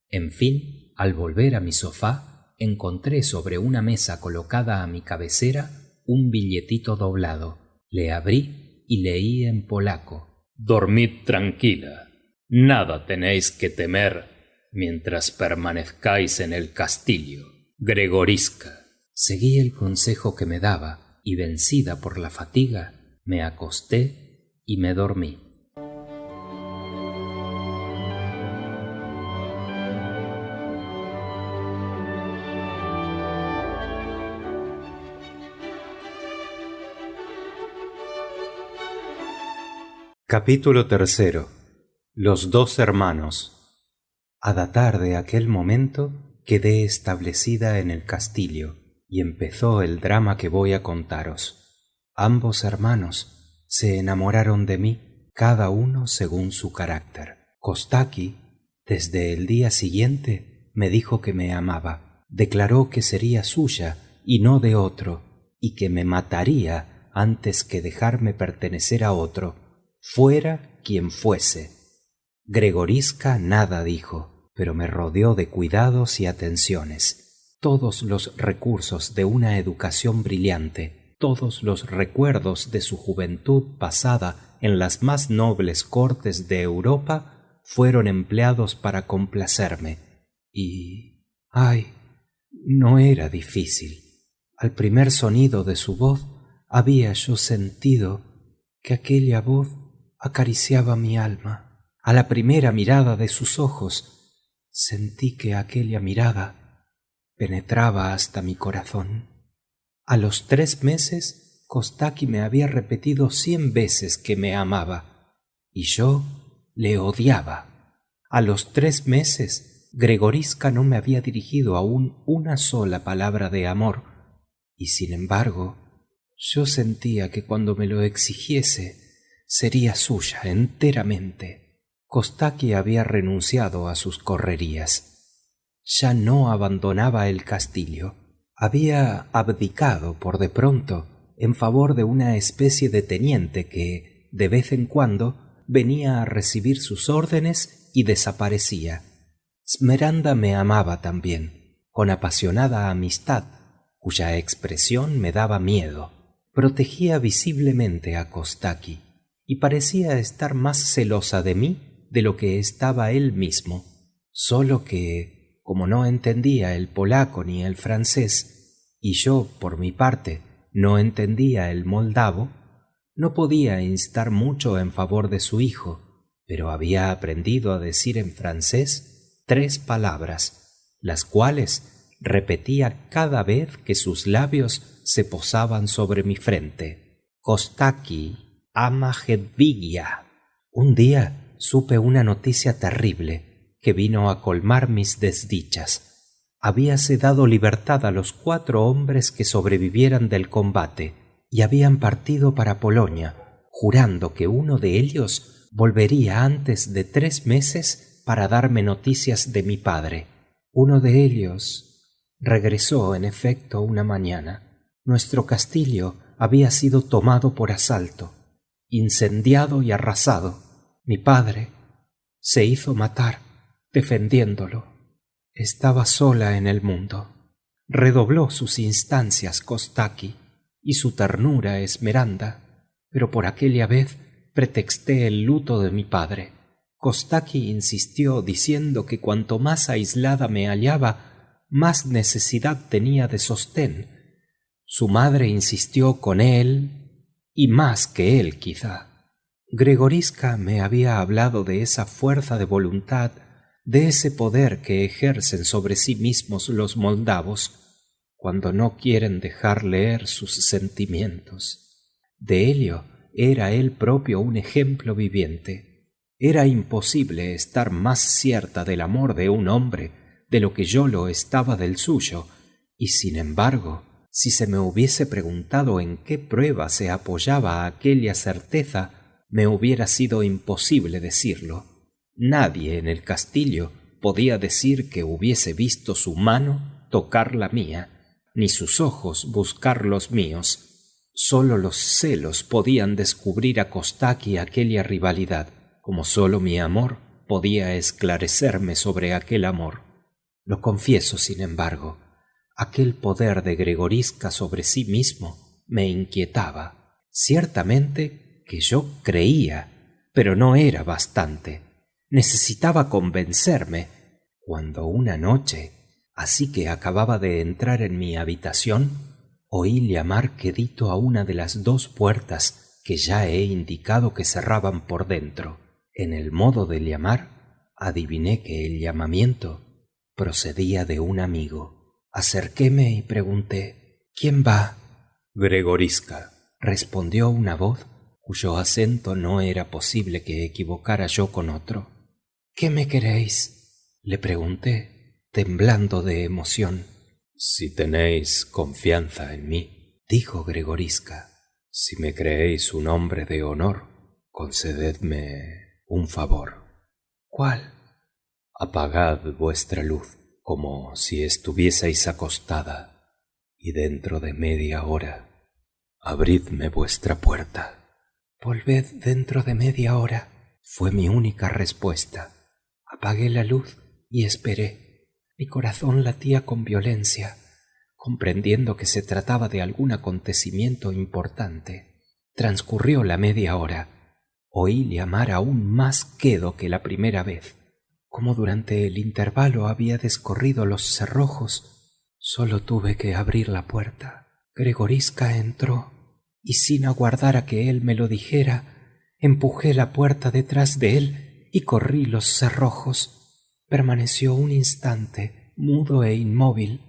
En fin, al volver a mi sofá, encontré sobre una mesa colocada a mi cabecera un billetito doblado. Le abrí y leí en polaco: «Dormid tranquila. Nada tenéis que temer mientras permanezcáis en el castillo. Gregorisca». Seguí el consejo que me daba y, vencida por la fatiga, me acosté y me dormí. Capítulo 3. Los 2 hermanos. A datar de aquel momento quedé establecida en el castillo y empezó el drama que voy a contaros. Ambos hermanos se enamoraron de mí, cada uno según su carácter. Kostaki, desde el día siguiente, me dijo que me amaba. Declaró que sería suya y no de otro, y que me mataría antes que dejarme pertenecer a otro, fuera quien fuese. Gregorisca nada dijo, pero me rodeó de cuidados y atenciones. Todos los recursos de una educación brillante, todos los recuerdos de su juventud pasada en las más nobles cortes de Europa fueron empleados para complacerme. Y, ¡ay!, no era difícil. Al primer sonido de su voz había yo sentido que aquella voz acariciaba mi alma. A la primera mirada de sus ojos sentí que aquella mirada penetraba hasta mi corazón. A los 3 meses Kostaki me había repetido 100 veces que me amaba y yo le odiaba. A los 3 meses Gregorisca no me había dirigido aún una sola palabra de amor y sin embargo yo sentía que cuando me lo exigiese sería suya enteramente. Kostaki había renunciado a sus correrías. Ya no abandonaba el castillo. Había abdicado por de pronto en favor de una especie de teniente que, de vez en cuando, venía a recibir sus órdenes y desaparecía. Smeralda me amaba también, con apasionada amistad, cuya expresión me daba miedo. Protegía visiblemente a Kostaki y parecía estar más celosa de mí de lo que estaba él mismo. Solo que, como no entendía el polaco ni el francés, y yo, por mi parte, no entendía el moldavo, no podía instar mucho en favor de su hijo, pero había aprendido a decir en francés 3 palabras, las cuales repetía cada vez que sus labios se posaban sobre mi frente. Kostaki ama Hedvigia. Un día supe una noticia terrible que vino a colmar mis desdichas. Habíase dado libertad a los 4 hombres que sobrevivieran del combate y habían partido para Polonia, jurando que uno de ellos volvería antes de 3 meses para darme noticias de mi padre. Uno de ellos regresó, en efecto, una mañana. Nuestro castillo había sido tomado por asalto, incendiado y arrasado. Mi padre se hizo matar defendiéndolo. Estaba sola en el mundo. Redobló sus instancias Kostaki y su ternura Esmeralda, pero por aquella vez pretexté el luto de mi padre. Kostaki insistió diciendo que cuanto más aislada me hallaba, más necesidad tenía de sostén. Su madre insistió con él, y más que él quizá. Gregoriska me había hablado de esa fuerza de voluntad, de ese poder que ejercen sobre sí mismos los moldavos cuando no quieren dejar leer sus sentimientos. De ello era él propio un ejemplo viviente. Era imposible estar más cierta del amor de un hombre de lo que yo lo estaba del suyo, y sin embargo, si se me hubiese preguntado en qué prueba se apoyaba aquella certeza, me hubiera sido imposible decirlo. Nadie en el castillo podía decir que hubiese visto su mano tocar la mía, ni sus ojos buscar los míos. Sólo los celos podían descubrir a Kostaki aquella rivalidad, como sólo mi amor podía esclarecerme sobre aquel amor. Lo confieso, sin embargo, aquel poder de Gregoriska sobre sí mismo me inquietaba. Ciertamente que yo creía, pero no era bastante. Necesitaba convencerme, cuando una noche, así que acababa de entrar en mi habitación, oí llamar quedito a una de las 2 puertas que ya he indicado que cerraban por dentro. En el modo de llamar, adiviné que el llamamiento procedía de un amigo. Acerquéme y pregunté: ¿Quién va? Gregoriska, respondió una voz cuyo acento no era posible que equivocara yo con otro. ¿Qué me queréis?, le pregunté, temblando de emoción. Si tenéis confianza en mí, dijo Gregoriska, si me creéis un hombre de honor, concededme un favor. ¿Cuál? Apagad vuestra luz, como si estuvieseis acostada, y dentro de media hora abridme vuestra puerta. Volved dentro de media hora, fue mi única respuesta. Apagué la luz y esperé. Mi corazón latía con violencia, comprendiendo que se trataba de algún acontecimiento importante. Transcurrió la media hora. Oí llamar aún más quedo que la primera vez. Como durante el intervalo había descorrido los cerrojos, solo tuve que abrir la puerta. Gregoriska entró, y sin aguardar a que él me lo dijera, empujé la puerta detrás de él y corrí los cerrojos. Permaneció un instante, mudo e inmóvil,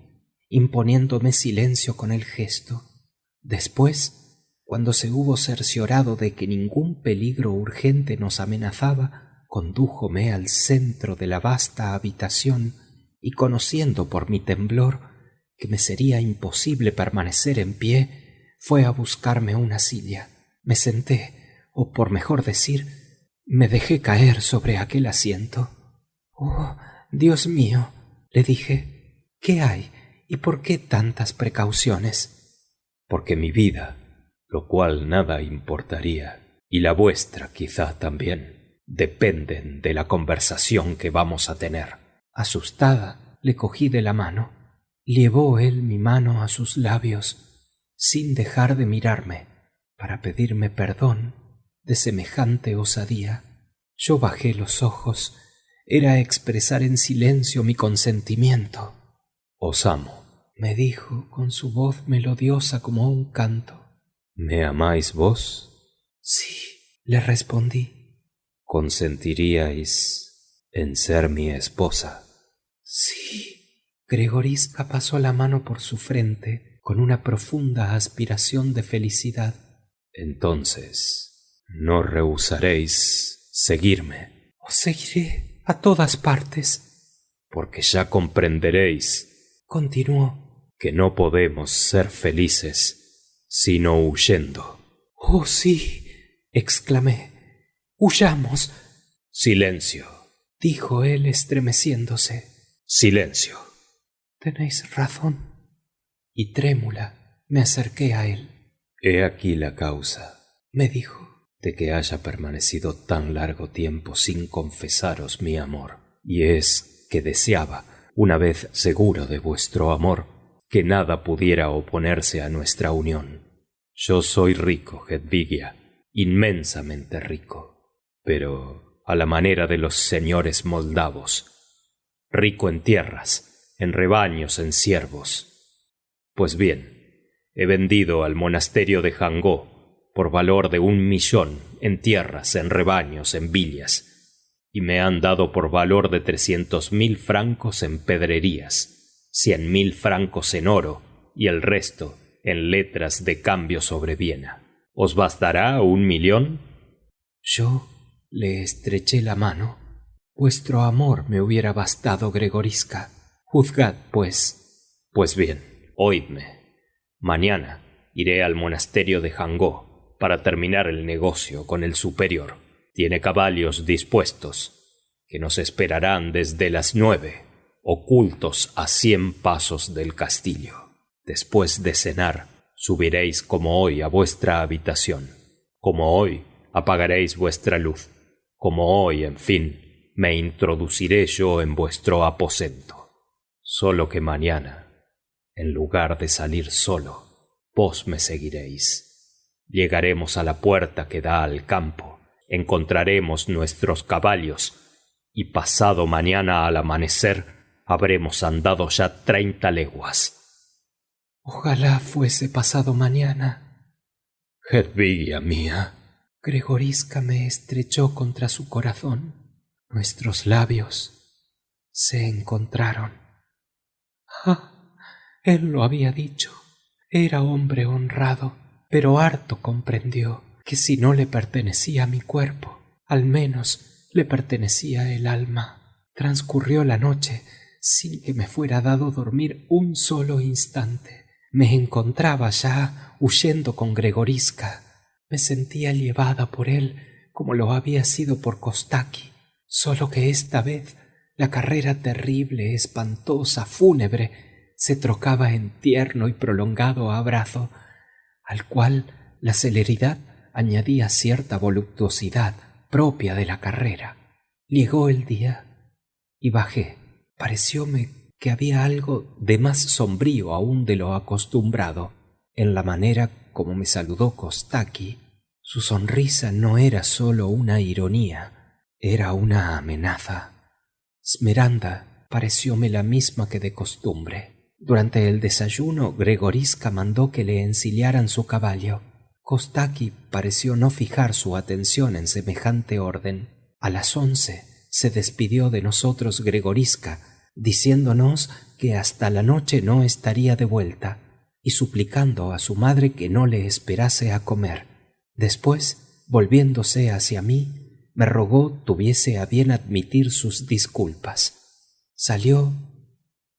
imponiéndome silencio con el gesto. Después, cuando se hubo cerciorado de que ningún peligro urgente nos amenazaba, condújome al centro de la vasta habitación y, conociendo por mi temblor que me sería imposible permanecer en pie, fue a buscarme una silla. Me senté, o por mejor decir, me dejé caer sobre aquel asiento. «Oh, Dios mío», le dije, «¿qué hay y por qué tantas precauciones?» «Porque mi vida, lo cual nada importaría, y la vuestra quizá también, dependen de la conversación que vamos a tener». Asustada, le cogí de la mano. Llevó él mi mano a sus labios, sin dejar de mirarme, para pedirme perdón de semejante osadía. Yo bajé los ojos. Era expresar en silencio mi consentimiento. «Os amo», me dijo con su voz melodiosa como un canto. «¿Me amáis vos?» «Sí», le respondí. «¿Consentiríais en ser mi esposa?» «Sí». Gregoriska pasó la mano por su frente con una profunda aspiración de felicidad. «Entonces, no rehusaréis seguirme». «Os seguiré a todas partes». «Porque ya comprenderéis», continuó, «que no podemos ser felices sino huyendo». «Oh, sí», exclamé, «huyamos». «Silencio», dijo él estremeciéndose. «Silencio». «Tenéis razón». Y trémula me acerqué a él. «He aquí la causa», me dijo, «de que haya permanecido tan largo tiempo sin confesaros mi amor, y es que deseaba, una vez seguro de vuestro amor, que nada pudiera oponerse a nuestra unión. Yo soy rico, Hedvigia, inmensamente rico, pero a la manera de los señores moldavos, rico en tierras, en rebaños, en ciervos. Pues bien, he vendido al monasterio de Jangó por valor de 1.000.000 en tierras, en rebaños, en villas, y me han dado por valor de 300.000 francos en pedrerías, 100.000 francos en oro y el resto en letras de cambio sobre Viena. ¿Os bastará 1.000.000? Yo le estreché la mano. Vuestro amor me hubiera bastado, Gregoriska. Juzgad, pues. Pues bien, oídme. Mañana iré al monasterio de Jangó para terminar el negocio con el superior. Tiene caballos dispuestos, que nos esperarán desde las 9, ocultos a 100 pasos del castillo. Después de cenar, subiréis como hoy a vuestra habitación. Como hoy, apagaréis vuestra luz. Como hoy, en fin, me introduciré yo en vuestro aposento. Solo que mañana, en lugar de salir solo, vos me seguiréis. Llegaremos a la puerta que da al campo, encontraremos nuestros caballos, y pasado mañana al amanecer habremos andado ya 30 leguas. Ojalá fuese pasado mañana. Hedvigia mía. Gregoriska me estrechó contra su corazón. Nuestros labios se encontraron. Ah, él lo había dicho. Era hombre honrado, pero harto comprendió que si no le pertenecía a mi cuerpo, al menos le pertenecía el alma. Transcurrió la noche sin que me fuera dado dormir un solo instante. Me encontraba ya huyendo con Gregoriska. Me sentía llevada por él como lo había sido por Kostaki, solo que esta vez la carrera terrible, espantosa, fúnebre, se trocaba en tierno y prolongado abrazo, al cual la celeridad añadía cierta voluptuosidad propia de la carrera. Llegó el día y bajé. Parecióme que había algo de más sombrío aún de lo acostumbrado en la manera como me saludó Kostaki. Su sonrisa no era sólo una ironía, era una amenaza. Smeranda parecióme la misma que de costumbre. Durante el desayuno, Gregoriska mandó que le ensillaran su caballo. Kostaki pareció no fijar su atención en semejante orden. A las 11 se despidió de nosotros Gregoriska, diciéndonos que hasta la noche no estaría de vuelta, y suplicando a su madre que no le esperase a comer. Después, volviéndose hacia mí, me rogó tuviese a bien admitir sus disculpas. Salió,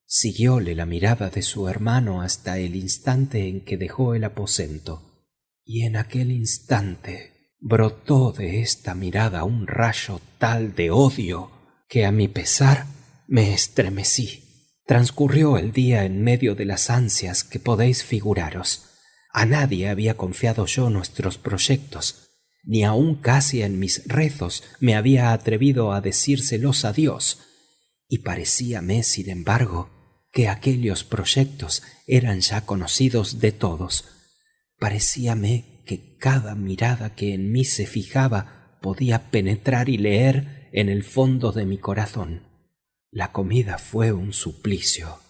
siguióle la mirada de su hermano hasta el instante en que dejó el aposento, y en aquel instante brotó de esta mirada un rayo tal de odio que a mi pesar me estremecí. Transcurrió el día en medio de las ansias que podéis figuraros. A nadie había confiado yo nuestros proyectos, ni aun casi en mis rezos me había atrevido a decírselos a Dios, y parecíame, sin embargo, que aquellos proyectos eran ya conocidos de todos. Parecíame que cada mirada que en mí se fijaba podía penetrar y leer en el fondo de mi corazón. La comida fue un suplicio.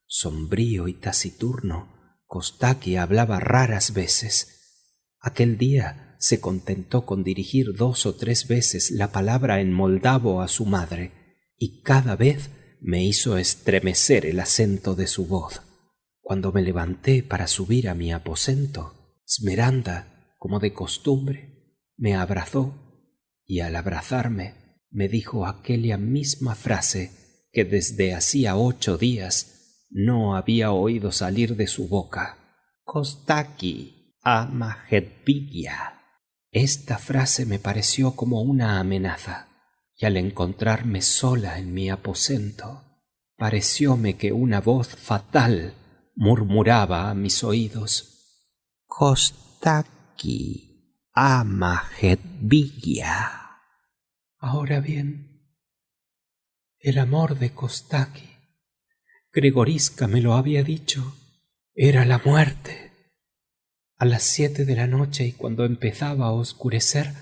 Sombrío y taciturno, Kostaki hablaba raras veces. Aquel día se contentó con dirigir 2 o 3 veces la palabra en moldavo a su madre, y cada vez me hizo estremecer el acento de su voz. Cuando me levanté para subir a mi aposento, Smeranda, como de costumbre, me abrazó, y al abrazarme me dijo aquella misma frase que desde hacía 8 días no había oído salir de su boca. Kostaki ama Hedvigia. Esta frase me pareció como una amenaza, y al encontrarme sola en mi aposento, parecióme que una voz fatal murmuraba a mis oídos: Kostaki ama Hedvigia. Ahora bien, el amor de Kostaki, Gregoriska me lo había dicho, era la muerte. A las 7 de la noche, y cuando empezaba a oscurecer,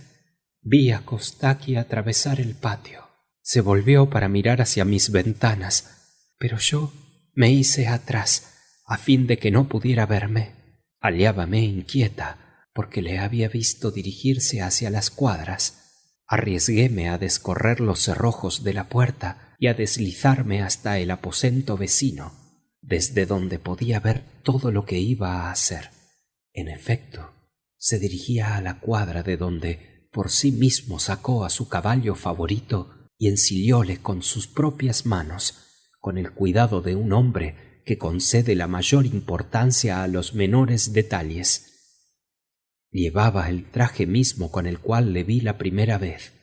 vi a Kostaki atravesar el patio. Se volvió para mirar hacia mis ventanas, pero yo Me hice atrás, a fin de que no pudiera verme. Hallábame inquieta, porque le había visto dirigirse hacia las cuadras. Arriesguéme a descorrer los cerrojos de la puerta y a deslizarme hasta el aposento vecino, desde donde podía ver todo lo que iba a hacer. En efecto, se dirigía a la cuadra de donde por sí mismo sacó a su caballo favorito y ensillóle con sus propias manos, con el cuidado de un hombre que concede la mayor importancia a los menores detalles. Llevaba el traje mismo con el cual le vi la primera vez,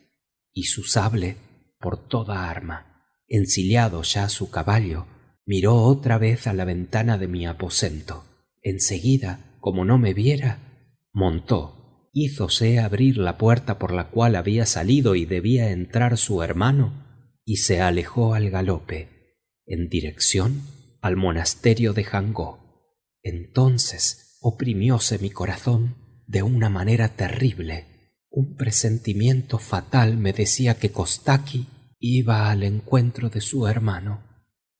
y su sable por toda arma. Ensillado ya su caballo, miró otra vez a la ventana de mi aposento. Enseguida, como no me viera, montó, hízose abrir la puerta por la cual había salido y debía entrar su hermano, y se alejó al galope, en dirección al monasterio de Jangó. Entonces oprimióse mi corazón de una manera terrible. Un presentimiento fatal me decía que Kostaki iba al encuentro de su hermano.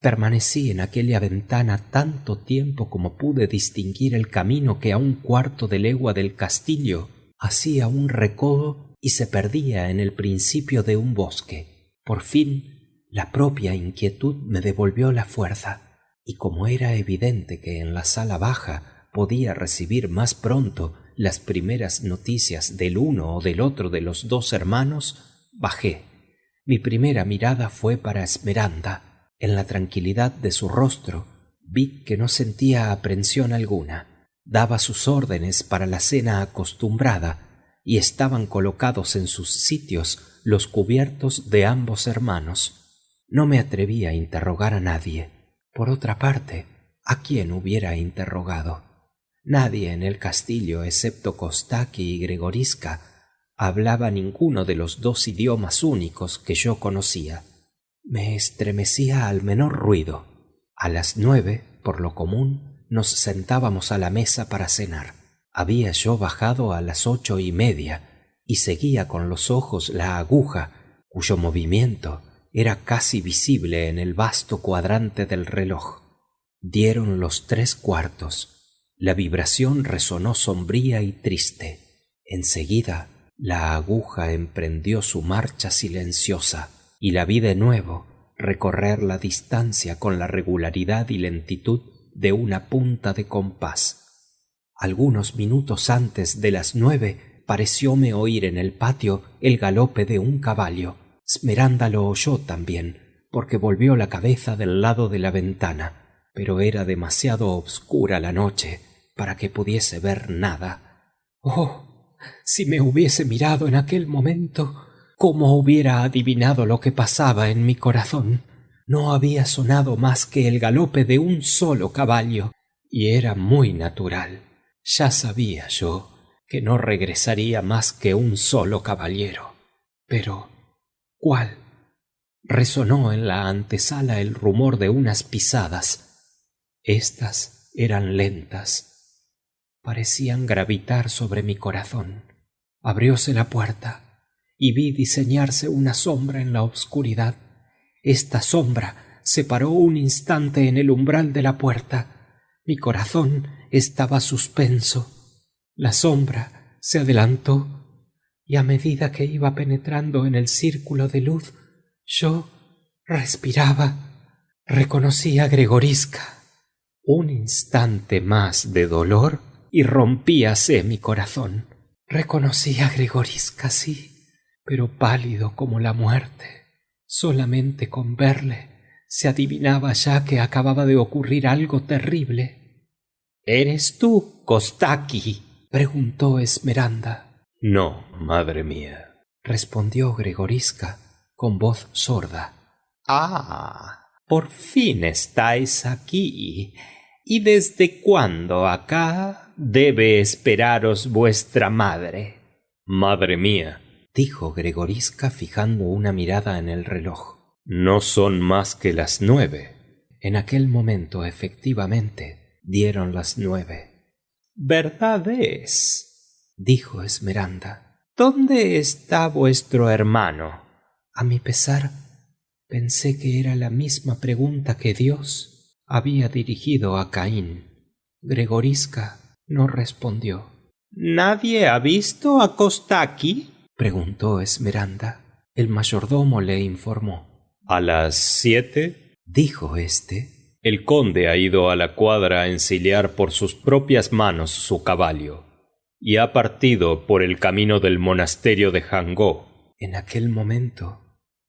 Permanecí en aquella ventana tanto tiempo como pude distinguir el camino que a 1/4 de legua del castillo hacía un recodo y se perdía en el principio de un bosque. Por fin, la propia inquietud me devolvió la fuerza, y como era evidente que en la sala baja podía recibir más pronto las primeras noticias del uno o del otro de los dos hermanos, bajé. Mi primera mirada fue para Esmeralda. En la tranquilidad de su rostro vi que no sentía aprensión alguna. Daba sus órdenes para la cena acostumbrada y estaban colocados en sus sitios los cubiertos de ambos hermanos. No me atreví a interrogar a nadie. Por otra parte, ¿a quién hubiera interrogado? Nadie en el castillo, excepto Kostaki y Gregoriska, hablaba ninguno de los dos idiomas únicos que yo conocía. Me estremecía al menor ruido. A las 9, por lo común, nos sentábamos a la mesa para cenar. Había yo bajado a las 8:30 y seguía con los ojos la aguja, cuyo movimiento era casi visible en el vasto cuadrante del reloj. Dieron los 3/4. La vibración resonó sombría y triste. Enseguida, la aguja emprendió su marcha silenciosa, y la vi de nuevo recorrer la distancia con la regularidad y lentitud de una punta de compás. Algunos minutos antes de las 9 parecióme oír en el patio el galope de un caballo. Esmeralda lo oyó también, porque volvió la cabeza del lado de la ventana, pero era demasiado obscura la noche para que pudiese ver nada. ¡Oh! Si me hubiese mirado en aquel momento, ¿cómo hubiera adivinado lo que pasaba en mi corazón? No había sonado más que el galope de un solo caballo, y era muy natural. Ya sabía yo que no regresaría más que un solo caballero. Pero, ¿cuál? Resonó en la antesala el rumor de unas pisadas. Estas eran lentas. Parecían gravitar sobre mi corazón. Abrióse la puerta y vi diseñarse una sombra en la oscuridad. Esta sombra se paró un instante en el umbral de la puerta. Mi corazón estaba suspenso. La sombra se adelantó, y a medida que iba penetrando en el círculo de luz, yo respiraba. Reconocí a Gregoriska. Un instante más de dolor y rompíase mi corazón. Reconocí a Gregoriska, sí, pero pálido como la muerte. Solamente con verle se adivinaba ya que acababa de ocurrir algo terrible. —¿Eres tú, Kostaki? —preguntó Esmeralda. —No, madre mía —respondió Gregoriska con voz sorda. —Ah, por fin estáis aquí. ¿Y desde cuándo acá debe esperaros vuestra madre? —Madre mía —dijo Gregoriska fijando una mirada en el reloj—, no son más que las 9. En aquel momento, efectivamente, dieron las 9. —¿Verdad es? —dijo Esmeralda. —¿Dónde está vuestro hermano? A mi pesar, pensé que era la misma pregunta que Dios había dirigido a Caín. Gregoriska no respondió. ¿Nadie ha visto a Kostaki?, preguntó Esmeralda. El mayordomo le informó. A las 7, dijo éste, el conde ha ido a la cuadra a ensiliar por sus propias manos su caballo, y ha partido por el camino del monasterio de Jangó. En aquel momento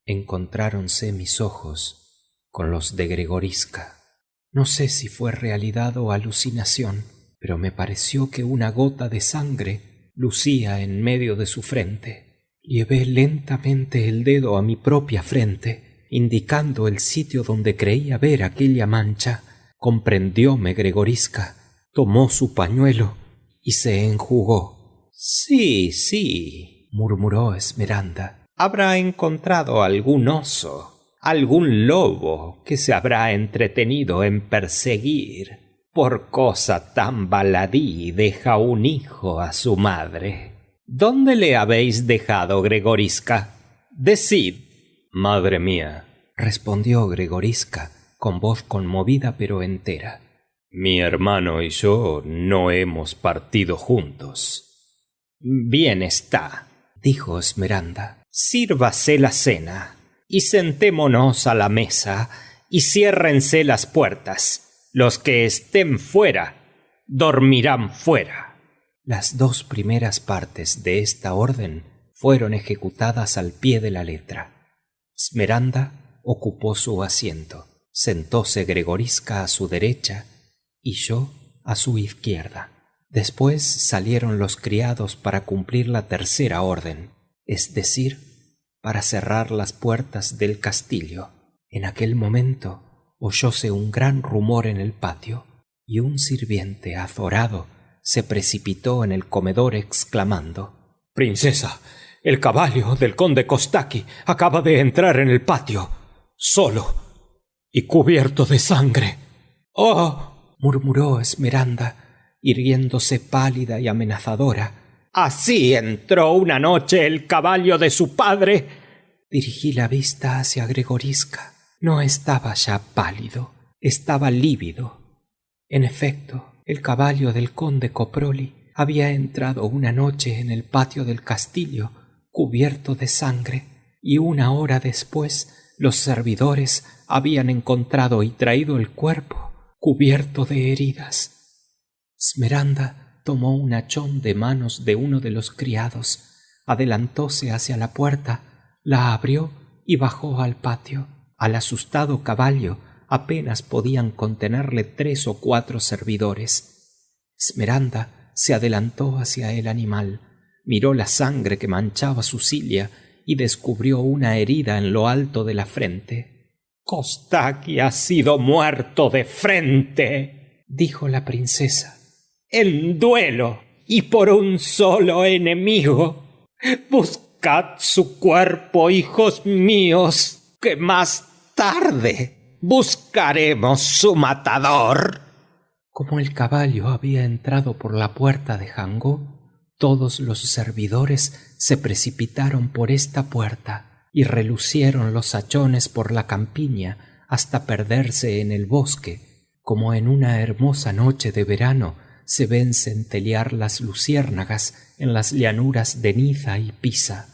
encontráronse mis ojos con los de Gregoriska. No sé si fue realidad o alucinación, pero me pareció que una gota de sangre lucía en medio de su frente. Llevé lentamente el dedo a mi propia frente, indicando el sitio donde creía ver aquella mancha. Comprendióme Gregoriska, tomó su pañuelo y se enjugó. Sí, murmuró Esmeralda. Habrá encontrado algún oso, algún lobo que se habrá entretenido en perseguir. Por cosa tan baladí deja un hijo a su madre. ¿Dónde le habéis dejado, Gregoriska? Decid. Madre mía, respondió Gregoriska, con voz conmovida pero entera. Mi hermano y yo no hemos partido juntos. Bien está, dijo Esmeralda. Sírvase la cena, y sentémonos a la mesa, y ciérrense las puertas. Los que estén fuera, dormirán fuera. Las 2 primeras partes de esta orden fueron ejecutadas al pie de la letra. Esmeralda ocupó su asiento. Sentóse Gregoriska a su derecha y yo a su izquierda. Después salieron los criados para cumplir la tercera orden, es decir, para cerrar las puertas del castillo. En aquel momento oyóse un gran rumor en el patio, y un sirviente azorado se precipitó en el comedor exclamando: «Princesa, el caballo del conde Kostaki acaba de entrar en el patio, solo y cubierto de sangre». «¡Oh!», murmuró Esmeralda, irguiéndose pálida y amenazadora. «¿Así entró una noche el caballo de su padre?». Dirigí la vista hacia Gregoriska. No estaba ya pálido, estaba lívido. En efecto, el caballo del conde Coproli había entrado una noche en el patio del castillo, cubierto de sangre, y 1 hora después los servidores habían encontrado y traído el cuerpo cubierto de heridas. Esmeralda tomó un hachón de manos de uno de los criados, adelantóse hacia la puerta, la abrió y bajó al patio. Al asustado caballo apenas podían contenerle 3 o 4 servidores. Esmeralda se adelantó hacia el animal, miró la sangre que manchaba su silla y descubrió una herida en lo alto de la frente. «Kostaki ha sido muerto de frente», dijo la princesa. «En duelo y por un solo enemigo. Buscad su cuerpo, hijos míos, que más tarde buscaremos su matador». Como el caballo había entrado por la puerta de Jangó, todos los servidores se precipitaron por esta puerta y relucieron los hachones por la campiña hasta perderse en el bosque, como en una hermosa noche de verano se ven centellear las luciérnagas en las llanuras de Niza y Pisa.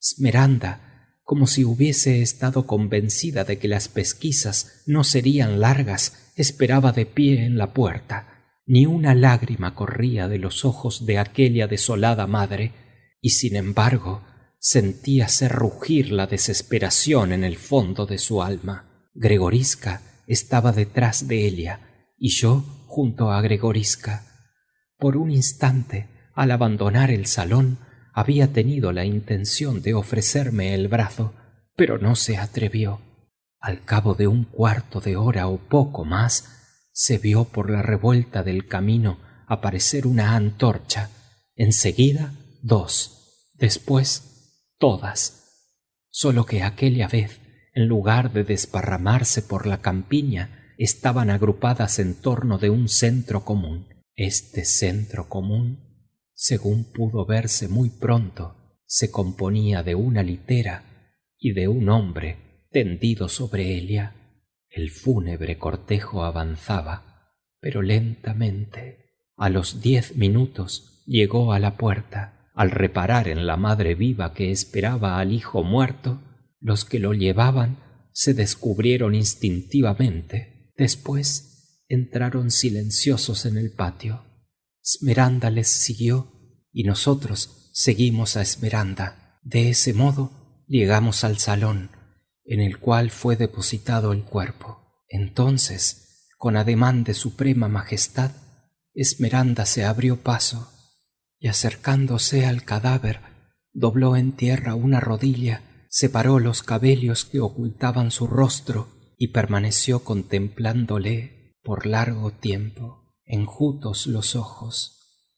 Esmeralda, como si hubiese estado convencida de que las pesquisas no serían largas, esperaba de pie en la puerta. Ni una lágrima corría de los ojos de aquella desolada madre, y sin embargo sentíase rugir la desesperación en el fondo de su alma. Gregoriska estaba detrás de ella, y yo junto a Gregoriska. Por un instante, al abandonar el salón, había tenido la intención de ofrecerme el brazo, pero no se atrevió. Al cabo de 1/4 de hora o poco más, se vio por la revuelta del camino aparecer una antorcha, enseguida 2, después todas. Solo que aquella vez, en lugar de desparramarse por la campiña, estaban agrupadas en torno de un centro común. Este centro común, según pudo verse muy pronto, se componía de una litera y de un hombre tendido sobre ella. El fúnebre cortejo avanzaba, pero lentamente. A los 10 minutos llegó a la puerta. Al reparar en la madre viva que esperaba al hijo muerto, los que lo llevaban se descubrieron instintivamente. Después entraron silenciosos en el patio. Esmeralda les siguió y nosotros seguimos a Esmeralda. De ese modo llegamos al salón, en el cual fue depositado el cuerpo. Entonces, con ademán de suprema majestad, Esmeralda se abrió paso y, acercándose al cadáver, dobló en tierra una rodilla, separó los cabellos que ocultaban su rostro y permaneció contemplándole por largo tiempo, enjutos los ojos.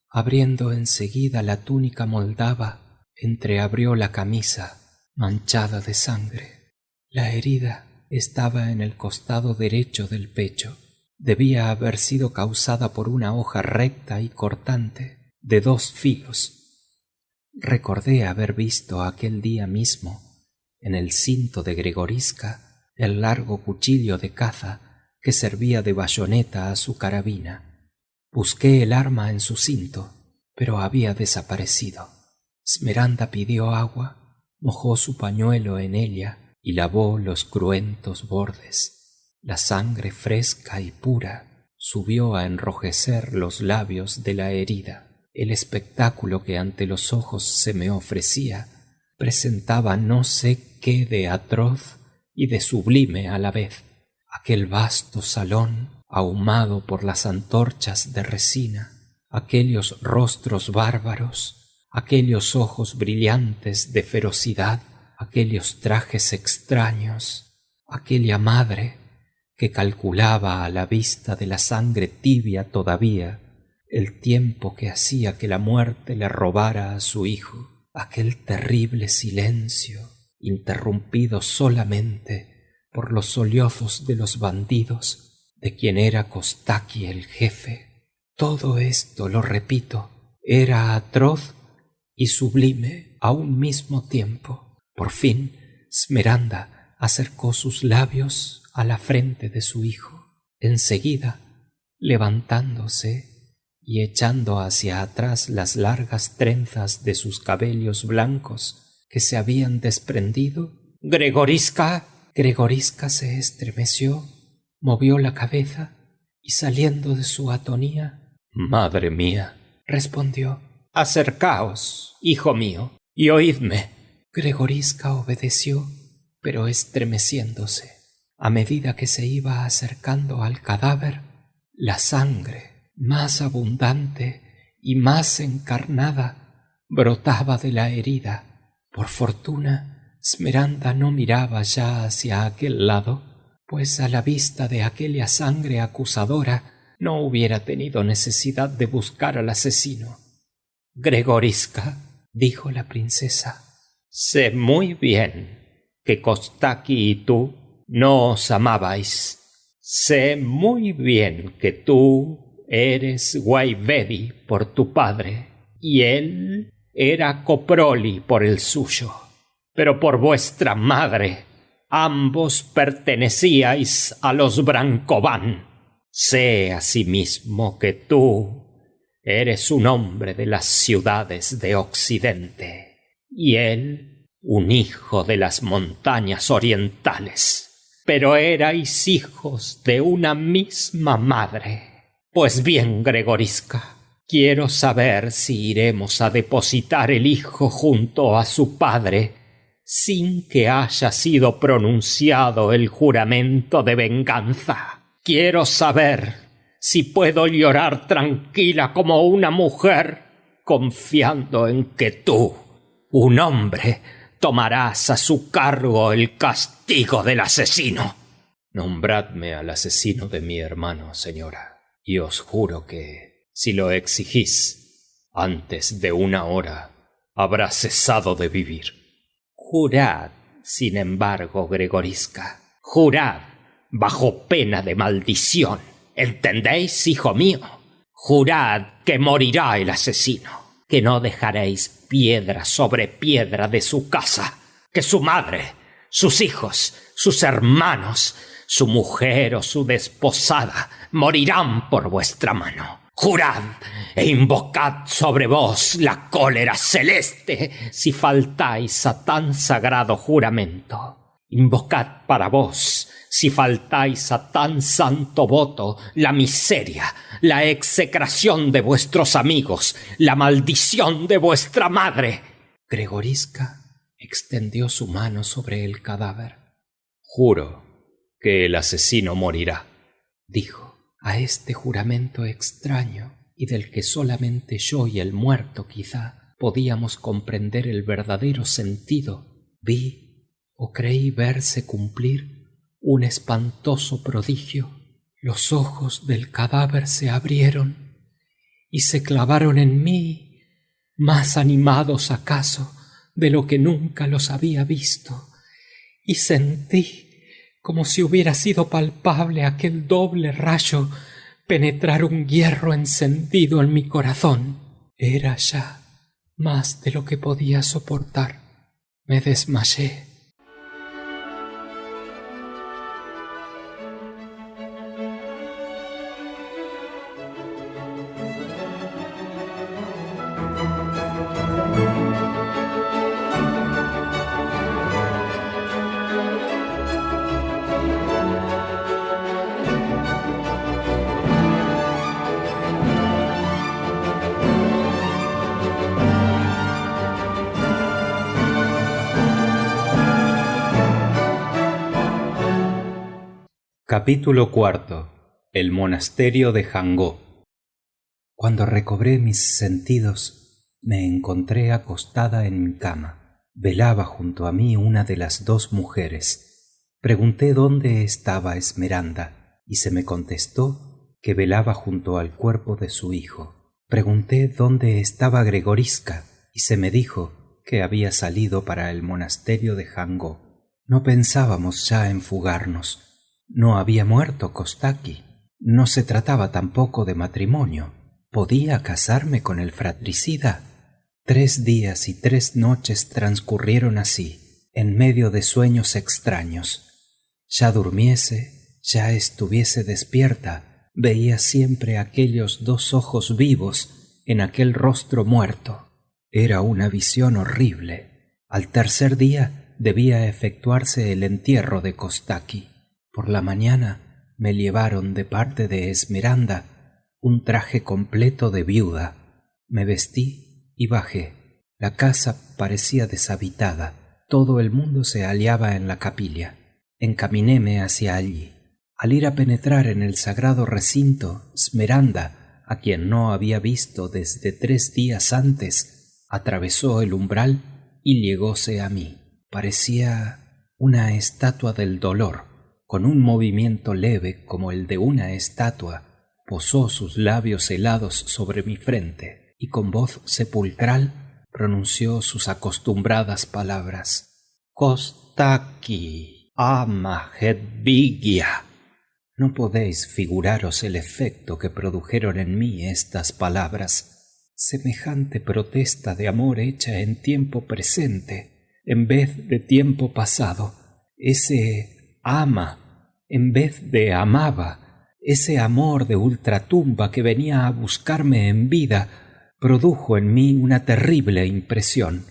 Abriendo enseguida la túnica moldava, entreabrió la camisa manchada de sangre. La herida estaba en el costado derecho del pecho. Debía haber sido causada por una hoja recta y cortante de 2 filos. Recordé haber visto aquel día mismo, en el cinto de Gregorisca, el largo cuchillo de caza que servía de bayoneta a su carabina. Busqué el arma en su cinto, pero había desaparecido. Esmeralda pidió agua, mojó su pañuelo en ella y lavó los cruentos bordes. La sangre fresca y pura subió a enrojecer los labios de la herida. El espectáculo que ante los ojos se me ofrecía presentaba no sé qué de atroz y de sublime a la vez. Aquel vasto salón, ahumado por las antorchas de resina, aquellos rostros bárbaros, aquellos ojos brillantes de ferocidad, aquellos trajes extraños, aquella madre que calculaba a la vista de la sangre tibia todavía el tiempo que hacía que la muerte le robara a su hijo, aquel terrible silencio, interrumpido solamente por los sollozos de los bandidos, de quien era Kostaki el jefe. Todo esto, lo repito, era atroz y sublime a un mismo tiempo. Por fin, Esmeralda acercó sus labios a la frente de su hijo. Enseguida, levantándose y echando hacia atrás las largas trenzas de sus cabellos blancos que se habían desprendido, «¡Gregorisca!». Gregorisca se estremeció, movió la cabeza y, saliendo de su atonía, «Madre mía», respondió, «acercaos, hijo mío, y oídme». Gregorisca obedeció, pero estremeciéndose. A medida que se iba acercando al cadáver, la sangre, más abundante y más encarnada, brotaba de la herida. Por fortuna, Esmeralda no miraba ya hacia aquel lado, pues a la vista de aquella sangre acusadora no hubiera tenido necesidad de buscar al asesino. «Gregorisca», dijo la princesa, «sé muy bien que Kostaki y tú no os amabais. Sé muy bien que tú eres Waivedi por tu padre y él era Coproli por el suyo. Pero por vuestra madre, ambos pertenecíais a los Brancoban. Sé asimismo que tú eres un hombre de las ciudades de Occidente, y él un hijo de las montañas orientales. Pero erais hijos de una misma madre. Pues bien, Gregorisca, quiero saber si iremos a depositar el hijo junto a su padre sin que haya sido pronunciado el juramento de venganza. Quiero saber si puedo llorar tranquila como una mujer, confiando en que tú, un hombre, tomarás a su cargo el castigo del asesino. Nombradme al asesino de mi hermano, señora, y os juro que, si lo exigís, antes de 1 hora habrá cesado de vivir. Jurad, sin embargo, Gregorisca, jurad bajo pena de maldición. ¿Entendéis, hijo mío? Jurad que morirá el asesino, que no dejaréis piedra sobre piedra de su casa, que su madre, sus hijos, sus hermanos, su mujer o su desposada morirán por vuestra mano. Jurad e invocad sobre vos la cólera celeste si faltáis a tan sagrado juramento. Invocad para vos, si faltáis a tan santo voto, la miseria, la execración de vuestros amigos, la maldición de vuestra madre. Gregoriska extendió su mano sobre el cadáver. Juro que el asesino morirá, dijo. A este juramento extraño y del que solamente yo y el muerto quizá podíamos comprender el verdadero sentido, vi o creí verse cumplir un espantoso prodigio. Los ojos del cadáver se abrieron y se clavaron en mí, más animados acaso de lo que nunca los había visto, y sentí como si hubiera sido palpable aquel doble rayo penetrar un hierro encendido en mi corazón. Era ya más de lo que podía soportar. Me desmayé. Capítulo 4. El monasterio de Jangó. Cuando recobré mis sentidos, me encontré acostada en mi cama. Velaba junto a mí una de las dos mujeres. Pregunté dónde estaba Esmeralda, y se me contestó que velaba junto al cuerpo de su hijo. Pregunté dónde estaba Gregoriska, y se me dijo que había salido para el monasterio de Jangó. No pensábamos ya en fugarnos. No había muerto Kostaki. No se trataba tampoco de matrimonio. ¿Podía casarme con el fratricida? 3 días y 3 noches transcurrieron así, en medio de sueños extraños. Ya durmiese, ya estuviese despierta, veía siempre aquellos 2 ojos vivos en aquel rostro muerto. Era una visión horrible. Al 3er día debía efectuarse el entierro de Kostaki. Por la mañana me llevaron de parte de Esmeralda un traje completo de viuda. Me vestí y bajé. La casa parecía deshabitada. Todo el mundo se hallaba en la capilla. Encaminéme hacia allí. Al ir a penetrar en el sagrado recinto, Esmeralda, a quien no había visto desde 3 días antes, atravesó el umbral y llegóse a mí. Parecía una estatua del dolor. Con un movimiento leve como el de una estatua, posó sus labios helados sobre mi frente y con voz sepulcral pronunció sus acostumbradas palabras. Kostaki, ama Hedvigia. No podéis figuraros el efecto que produjeron en mí estas palabras. Semejante protesta de amor hecha en tiempo presente, en vez de tiempo pasado. Ese ama en vez de amaba, ese amor de ultratumba que venía a buscarme en vida, produjo en mí una terrible impresión.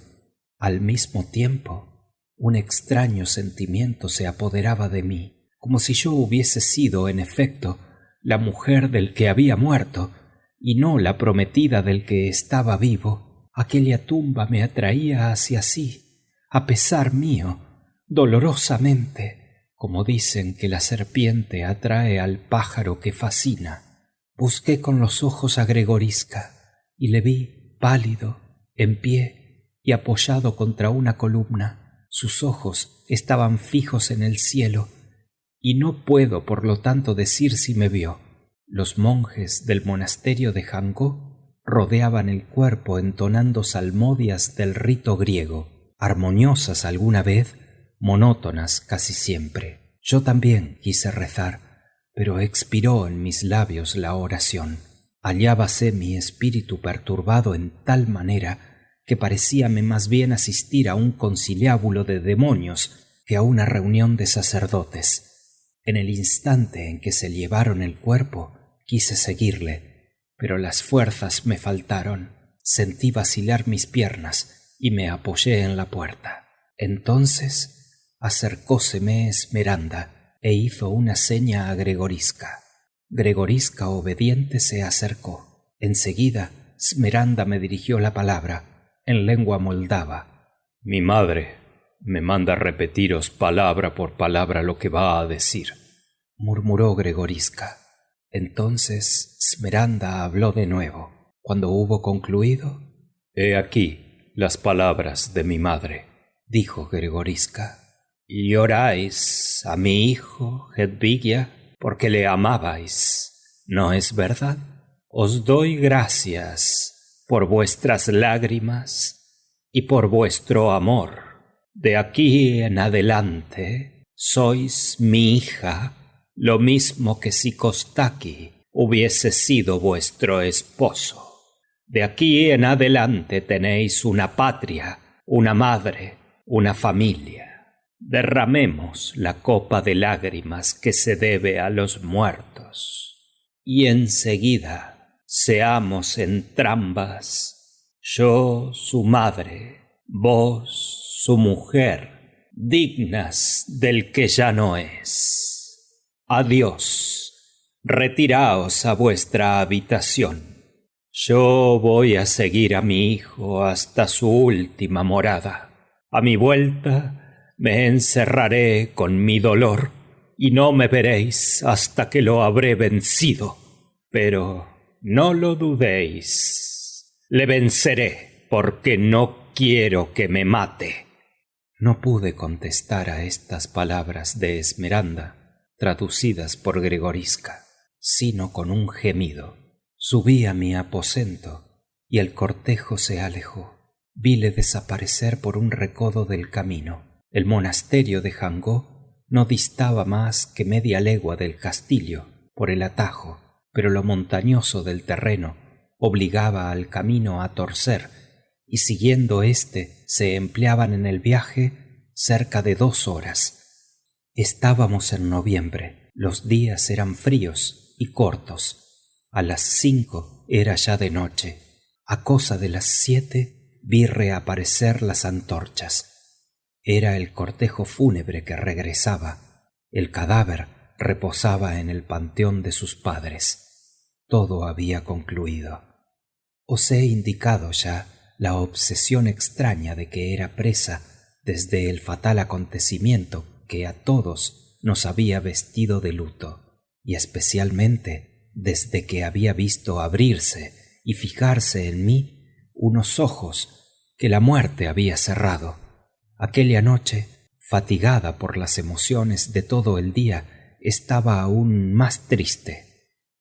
Al mismo tiempo, un extraño sentimiento se apoderaba de mí, como si yo hubiese sido, en efecto, la mujer del que había muerto, y no la prometida del que estaba vivo. Aquella tumba me atraía hacia sí, a pesar mío, dolorosamente, como dicen que la serpiente atrae al pájaro que fascina. Busqué con los ojos a Gregoriska y le vi pálido, en pie y apoyado contra una columna. Sus ojos estaban fijos en el cielo y no puedo por lo tanto decir si me vio. Los monjes del monasterio de Jangó rodeaban el cuerpo entonando salmodias del rito griego, armoniosas alguna vez, monótonas casi siempre. Yo también quise rezar, pero expiró en mis labios la oración. Hallábase mi espíritu perturbado en tal manera que parecíame más bien asistir a un conciliábulo de demonios que a una reunión de sacerdotes. En el instante en que se llevaron el cuerpo, quise seguirle, pero las fuerzas me faltaron. Sentí vacilar mis piernas y me apoyé en la puerta. Entonces acercóseme Esmeralda e hizo una seña a Gregorisca. Gregorisca, obediente, se acercó. Enseguida, Esmeralda me dirigió la palabra, en lengua moldava. Mi madre me manda repetiros palabra por palabra lo que va a decir, murmuró Gregorisca. Entonces Esmeralda habló de nuevo. Cuando hubo concluido, he aquí las palabras de mi madre, dijo Gregorisca. Lloráis a mi hijo, Hedvigia, porque le amabais, ¿no es verdad? Os doy gracias por vuestras lágrimas y por vuestro amor. De aquí en adelante sois mi hija, lo mismo que si Kostaki hubiese sido vuestro esposo. De aquí en adelante tenéis una patria, una madre, una familia. Derramemos la copa de lágrimas que se debe a los muertos. Y enseguida seamos entrambas, yo su madre, vos su mujer, dignas del que ya no es. Adiós, retiraos a vuestra habitación. Yo voy a seguir a mi hijo hasta su última morada. A mi vuelta me encerraré con mi dolor y no me veréis hasta que lo habré vencido. Pero no lo dudéis, le venceré porque no quiero que me mate. No pude contestar a estas palabras de Esmeralda, traducidas por Gregorisca, sino con un gemido. Subí a mi aposento y el cortejo se alejó. Vile desaparecer por un recodo del camino. El monasterio de Jangó no distaba más que media legua del castillo por el atajo, pero lo montañoso del terreno obligaba al camino a torcer, y siguiendo éste se empleaban en el viaje cerca de 2 horas. Estábamos en noviembre, los días eran fríos y cortos. A las 5 era ya de noche. A cosa de las 7 vi reaparecer las antorchas. Era el cortejo fúnebre que regresaba. El cadáver reposaba en el panteón de sus padres. Todo había concluido. Os he indicado ya la obsesión extraña de que era presa desde el fatal acontecimiento que a todos nos había vestido de luto, y especialmente desde que había visto abrirse y fijarse en mí unos ojos que la muerte había cerrado. Aquella noche, fatigada por las emociones de todo el día, estaba aún más triste.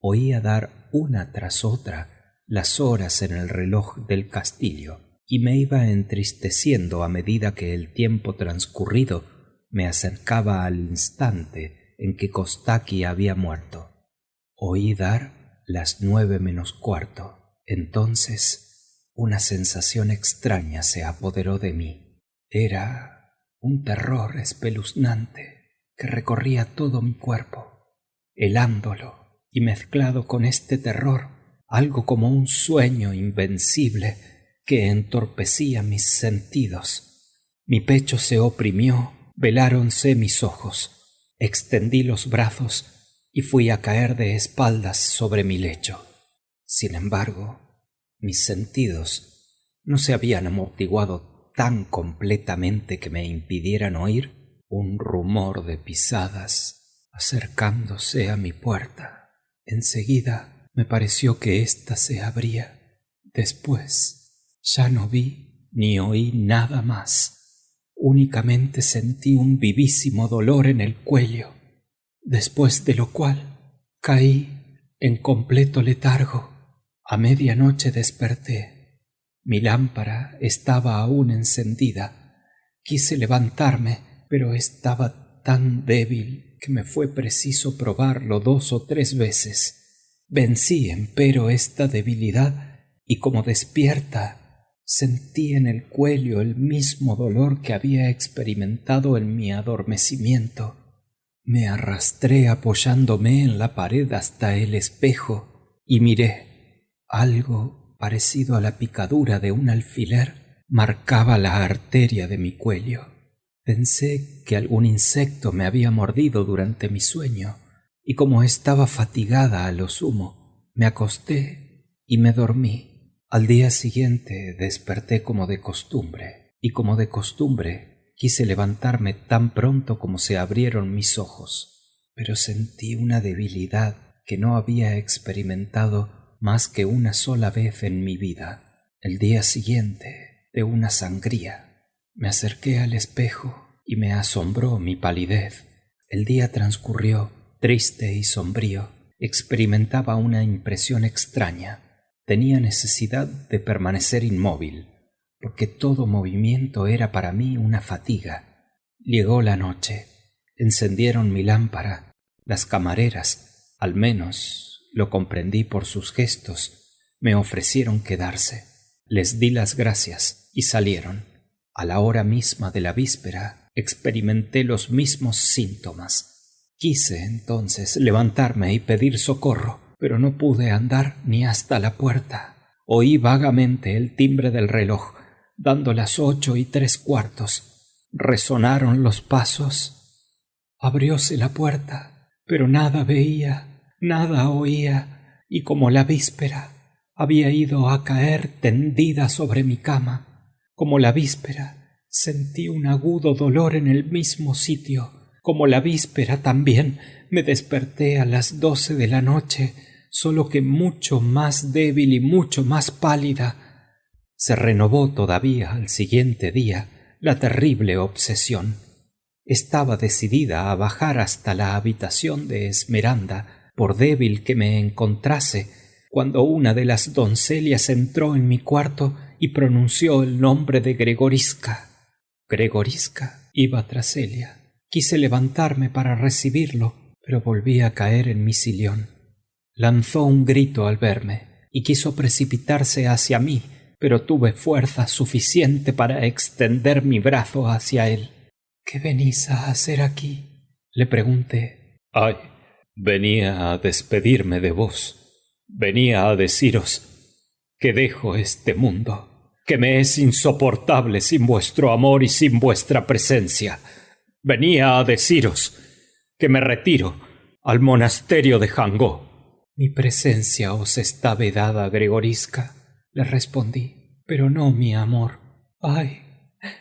Oía dar una tras otra las horas en el reloj del castillo, y me iba entristeciendo a medida que el tiempo transcurrido me acercaba al instante en que Kostaki había muerto. Oí dar las 9:15. Entonces una sensación extraña se apoderó de mí. Era un terror espeluznante que recorría todo mi cuerpo, helándolo, y mezclado con este terror, algo como un sueño invencible que entorpecía mis sentidos. Mi pecho se oprimió, veláronse mis ojos, extendí los brazos y fui a caer de espaldas sobre mi lecho. Sin embargo, mis sentidos no se habían amortiguado tan completamente que me impidieran oír un rumor de pisadas acercándose a mi puerta. Enseguida me pareció que ésta se abría. Después ya no vi ni oí nada más. Únicamente sentí un vivísimo dolor en el cuello, después de lo cual caí en completo letargo. A medianoche desperté. Mi lámpara estaba aún encendida. Quise levantarme, pero estaba tan débil que me fue preciso probarlo 2 o 3 veces. Vencí, empero, esta debilidad, y como despierta, Sentí en el cuello el mismo dolor que había experimentado en mi adormecimiento. Me arrastré apoyándome en la pared hasta el espejo y miré. Algo parecido a la picadura de un alfiler marcaba la arteria de mi cuello. Pensé que algún insecto me había mordido durante mi sueño, y como estaba fatigada a lo sumo, me acosté y me dormí. Al día siguiente desperté como de costumbre, y como de costumbre quise levantarme tan pronto como se abrieron mis ojos, pero sentí una debilidad que no había experimentado más que una sola vez en mi vida, el día siguiente de una sangría. Me acerqué al espejo y me asombró mi palidez. El día transcurrió triste y sombrío. Experimentaba una impresión extraña. Tenía necesidad de permanecer inmóvil, porque todo movimiento era para mí una fatiga. Llegó la noche. Encendieron mi lámpara. Las camareras, al menos lo comprendí por sus gestos, me ofrecieron quedarse. Les di las gracias y salieron. A la hora misma de la víspera experimenté los mismos síntomas. Quise entonces levantarme y pedir socorro, pero no pude andar ni hasta la puerta. Oí vagamente el timbre del reloj, dando las 8:75. Resonaron los pasos. Abrióse la puerta, pero nada veía, nada oía, y como la víspera, había ido a caer tendida sobre mi cama. Como la víspera, sentí un agudo dolor en el mismo sitio. Como la víspera también, me desperté a las 12 de la noche, solo que mucho más débil y mucho más pálida. Se renovó todavía al siguiente día la terrible obsesión. Estaba decidida a bajar hasta la habitación de Esmeralda, por débil que me encontrase, cuando una de las doncellas entró en mi cuarto y pronunció el nombre de Gregoriska. Gregoriska iba tras ella. Quise levantarme para recibirlo, pero volví a caer en mi sillón. Lanzó un grito al verme y quiso precipitarse hacia mí, pero tuve fuerza suficiente para extender mi brazo hacia él. —¿Qué venís a hacer aquí? —le pregunté. —Ay, venía a despedirme de vos. Venía a deciros que dejo este mundo, que me es insoportable sin vuestro amor y sin vuestra presencia. Venía a deciros que me retiro al monasterio de Jangó. —Mi presencia os está vedada, Gregoriska —le respondí—, pero no mi amor. Ay,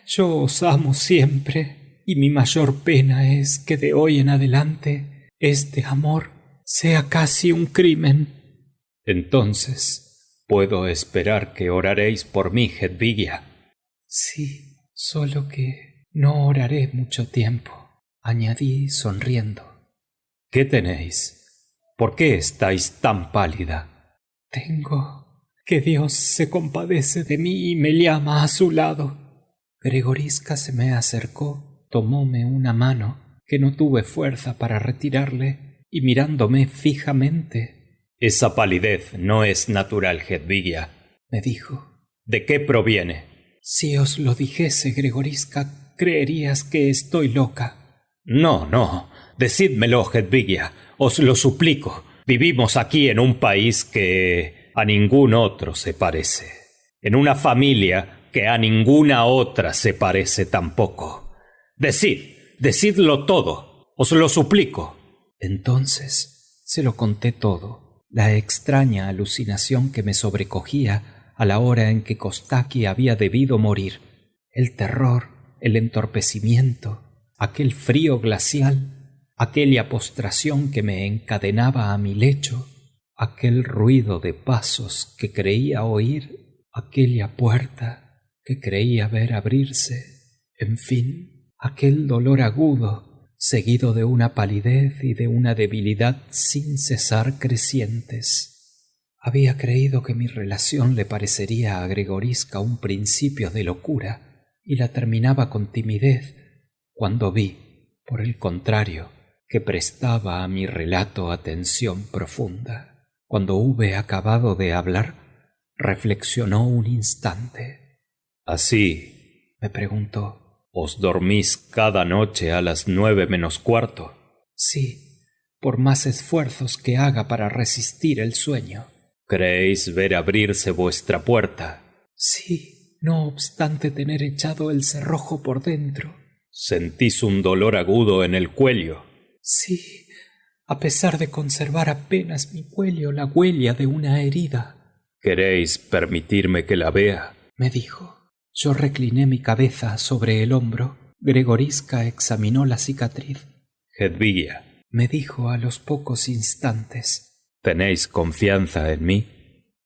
yo os amo siempre, y mi mayor pena es que de hoy en adelante este amor sea casi un crimen. —Entonces, ¿puedo esperar que oraréis por mí, Hedvigia? —Sí, solo que no oraré mucho tiempo —añadí sonriendo. —¿Qué tenéis? ¿Por qué estáis tan pálida? —Tengo que Dios se compadece de mí y me llama a su lado. Gregoriska se me acercó, tomóme una mano que no tuve fuerza para retirarle y mirándome fijamente: —Esa palidez no es natural, Hedvigia —me dijo—. ¿De qué proviene? Si os lo dijese, Gregoriska, creerías que estoy loca. No, no, decídmelo, Hedvigia, os lo suplico. Vivimos aquí en un país que a ningún otro se parece, en una familia que a ninguna otra se parece tampoco. Decidlo todo, os lo suplico. Entonces se lo conté todo. La extraña alucinación que me sobrecogía a la hora en que Kostaki había debido morir, el terror, el entorpecimiento, aquel frío glacial, aquella postración que me encadenaba a mi lecho, aquel ruido de pasos que creía oír, aquella puerta que creía ver abrirse, en fin, aquel dolor agudo seguido de una palidez y de una debilidad sin cesar crecientes. Había creído que mi relación le parecería a Gregoriska un principio de locura y la terminaba con timidez, cuando vi, por el contrario, que prestaba a mi relato atención profunda. Cuando hube acabado de hablar, reflexionó un instante. Así, me preguntó, ¿os dormís cada noche a las 9:45? Sí, por más esfuerzos que haga para resistir el sueño. ¿Creéis ver abrirse vuestra puerta? Sí, no obstante tener echado el cerrojo por dentro. ¿Sentís un dolor agudo en el cuello? Sí, a pesar de conservar apenas mi cuello la huella de una herida. ¿Queréis permitirme que la vea? Me dijo. Yo recliné mi cabeza sobre el hombro. Gregoriska examinó la cicatriz. Hedvigia, me dijo a los pocos instantes. ¿tenéis confianza en mí?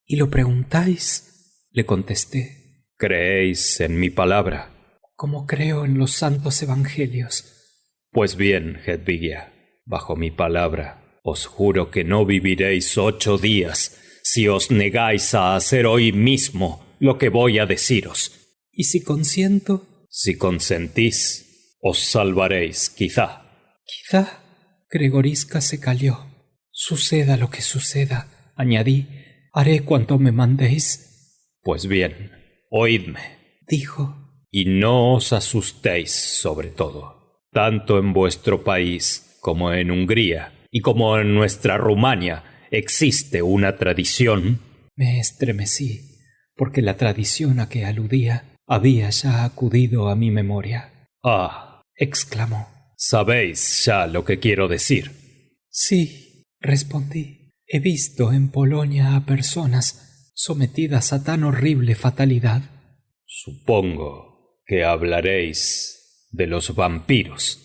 ¿Y lo preguntáis? Le contesté. ¿Creéis en mi palabra? Como creo en los santos evangelios. Pues bien, Hedvigia, bajo mi palabra, os juro que no viviréis 8 días si os negáis a hacer hoy mismo lo que voy a deciros. ¿Y si consiento? Si consentís, os salvaréis, quizá. Quizá. Gregoriska se calló. Suceda lo que suceda, añadí, haré cuanto me mandéis. Pues bien, oídme, dijo, y no os asustéis sobre todo. Tanto en vuestro país como en Hungría y como en nuestra Rumania existe una tradición. Me estremecí, porque la tradición a que aludía había ya acudido a mi memoria. Ah, exclamó. ¿Sabéis ya lo que quiero decir? Sí, respondí. He visto en Polonia a personas sometidas a tan horrible fatalidad. Supongo que hablaréis de los vampiros.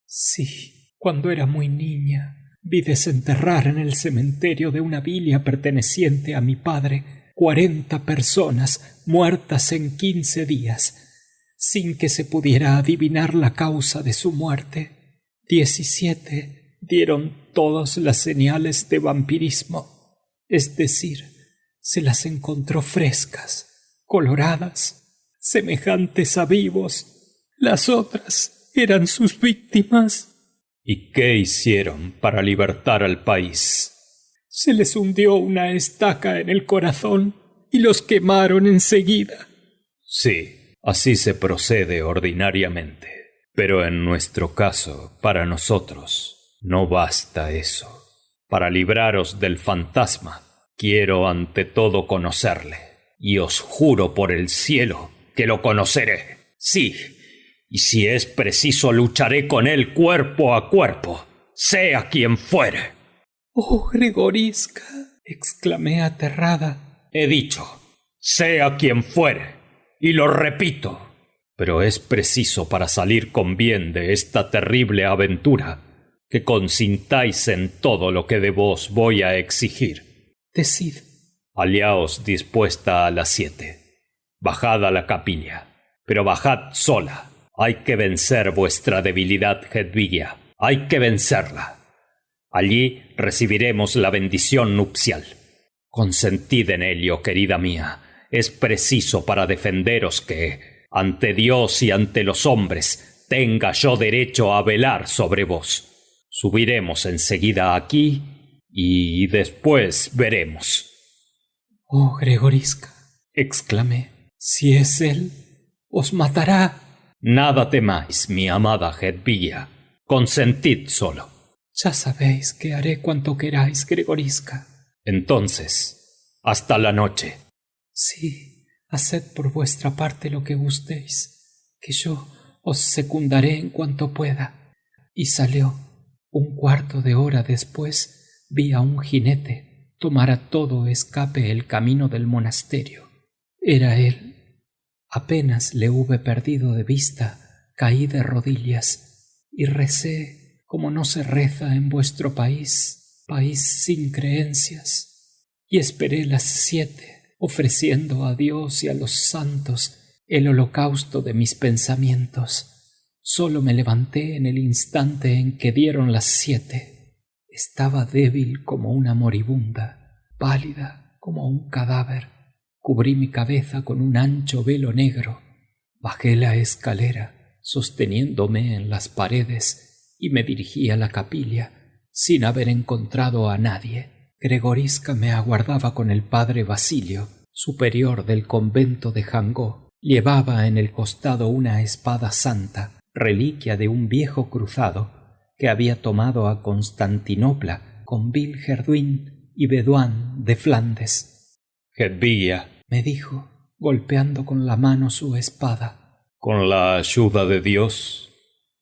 Sí, cuando era muy niña, vi desenterrar en el cementerio de una villa perteneciente a mi padre 40 personas muertas en 15 días, sin que se pudiera adivinar la causa de su muerte. 17 dieron todas las señales de vampirismo, es decir, se las encontró frescas, coloradas, semejantes a vivos. Las otras eran sus víctimas. ¿Y qué hicieron para libertar al país? Se les hundió una estaca en el corazón y los quemaron enseguida. Sí, así se procede ordinariamente. Pero en nuestro caso, para nosotros, no basta eso. Para libraros del fantasma, quiero ante todo conocerle. Y os juro por el cielo que lo conoceré. Sí, y si es preciso lucharé con él cuerpo a cuerpo, sea quien fuere. —¡Oh, Gregoriska! —exclamé aterrada. He dicho, sea quien fuere, y lo repito. Pero es preciso para salir con bien de esta terrible aventura que consintáis en todo lo que de vos voy a exigir. Decid. Aliaos dispuesta a las 7. Bajad a la capilla, pero bajad sola. Hay que vencer vuestra debilidad, Hedvigia. Hay que vencerla. Allí recibiremos la bendición nupcial. Consentid en ello, querida mía. Es preciso para defenderos que, ante Dios y ante los hombres, tenga yo derecho a velar sobre vos. Subiremos enseguida aquí y después veremos. —Oh, Gregoriska —exclamé—, si es él, os matará. Nada temáis, mi amada Hedvigia. Consentid solo. Ya sabéis que haré cuanto queráis, Gregoriska. Entonces, hasta la noche. Sí, haced por vuestra parte lo que gustéis, que yo os secundaré en cuanto pueda. Y salió. 1/4 de hora después vi a un jinete tomar a todo escape el camino del monasterio. Era él. Apenas le hube perdido de vista, caí de rodillas y recé como no se reza en vuestro país, país sin creencias, y esperé las 7, ofreciendo a Dios y a los santos el holocausto de mis pensamientos. Solo me levanté en el instante en que dieron las 7. Estaba débil como una moribunda, pálida como un cadáver. Cubrí mi cabeza con un ancho velo negro. Bajé la escalera, sosteniéndome en las paredes, y me dirigí a la capilla, sin haber encontrado a nadie. Gregoriska me aguardaba con el padre Basilio, superior del convento de Jangó, Llevaba en el costado una espada santa, reliquia de un viejo cruzado que había tomado a Constantinopla con Bilherdwin y Bedouin de Flandes. Hedvía, me dijo, golpeando con la mano su espada, con la ayuda de Dios,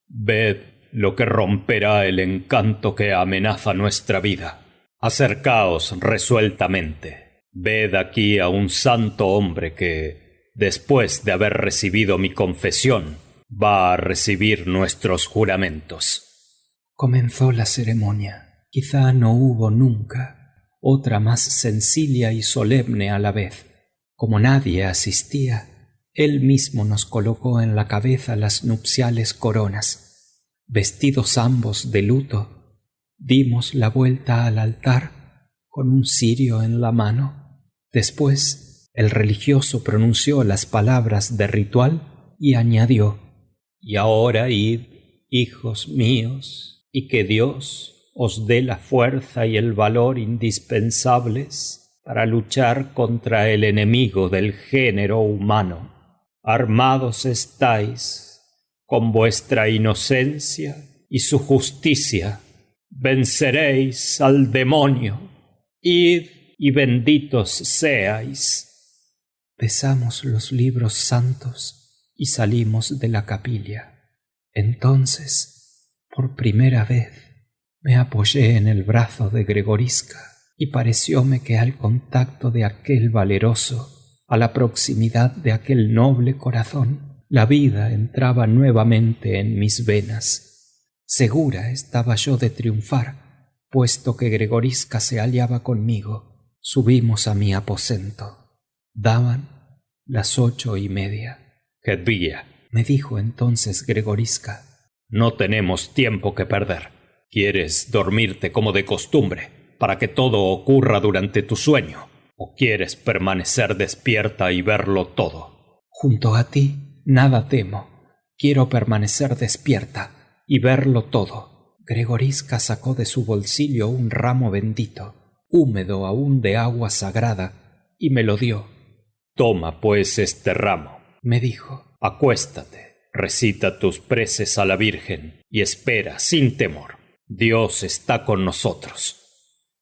ved lo que romperá el encanto que amenaza nuestra vida. Acercaos resueltamente. Ved aquí a un santo hombre que, después de haber recibido mi confesión, va a recibir nuestros juramentos. Comenzó la ceremonia. Quizá no hubo nunca otra más sencilla y solemne a la vez. Como nadie asistía, él mismo nos colocó en la cabeza las nupciales coronas. Vestidos ambos de luto, dimos la vuelta al altar con un cirio en la mano. Después, el religioso pronunció las palabras de ritual y añadió: «Y ahora id, hijos míos, y que Dios os dé la fuerza y el valor indispensables para luchar contra el enemigo del género humano. Armados estáis con vuestra inocencia y su justicia. Venceréis al demonio. Id y benditos seáis». Besamos los libros santos y salimos de la capilla. Entonces, por primera vez, me apoyé en el brazo de Gregoriska y parecióme que al contacto de aquel valeroso, a la proximidad de aquel noble corazón, la vida entraba nuevamente en mis venas. Segura estaba yo de triunfar, puesto que Gregoriska se hallaba conmigo. Subimos a mi aposento. Daban las 8:30. Hedvía, me dijo entonces Gregoriska, no tenemos tiempo que perder. ¿Quieres dormirte como de costumbre para que todo ocurra durante tu sueño? ¿O quieres permanecer despierta y verlo todo? Junto a ti nada temo. Quiero permanecer despierta y verlo todo. Gregoriska sacó de su bolsillo un ramo bendito, húmedo aún de agua sagrada, y me lo dio. Toma pues este ramo, me dijo. Acuéstate, recita tus preces a la Virgen y espera sin temor. Dios está con nosotros.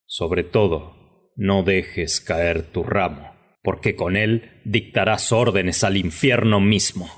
Sobre todo, no dejes caer tu ramo, porque con él dictarás órdenes al infierno mismo.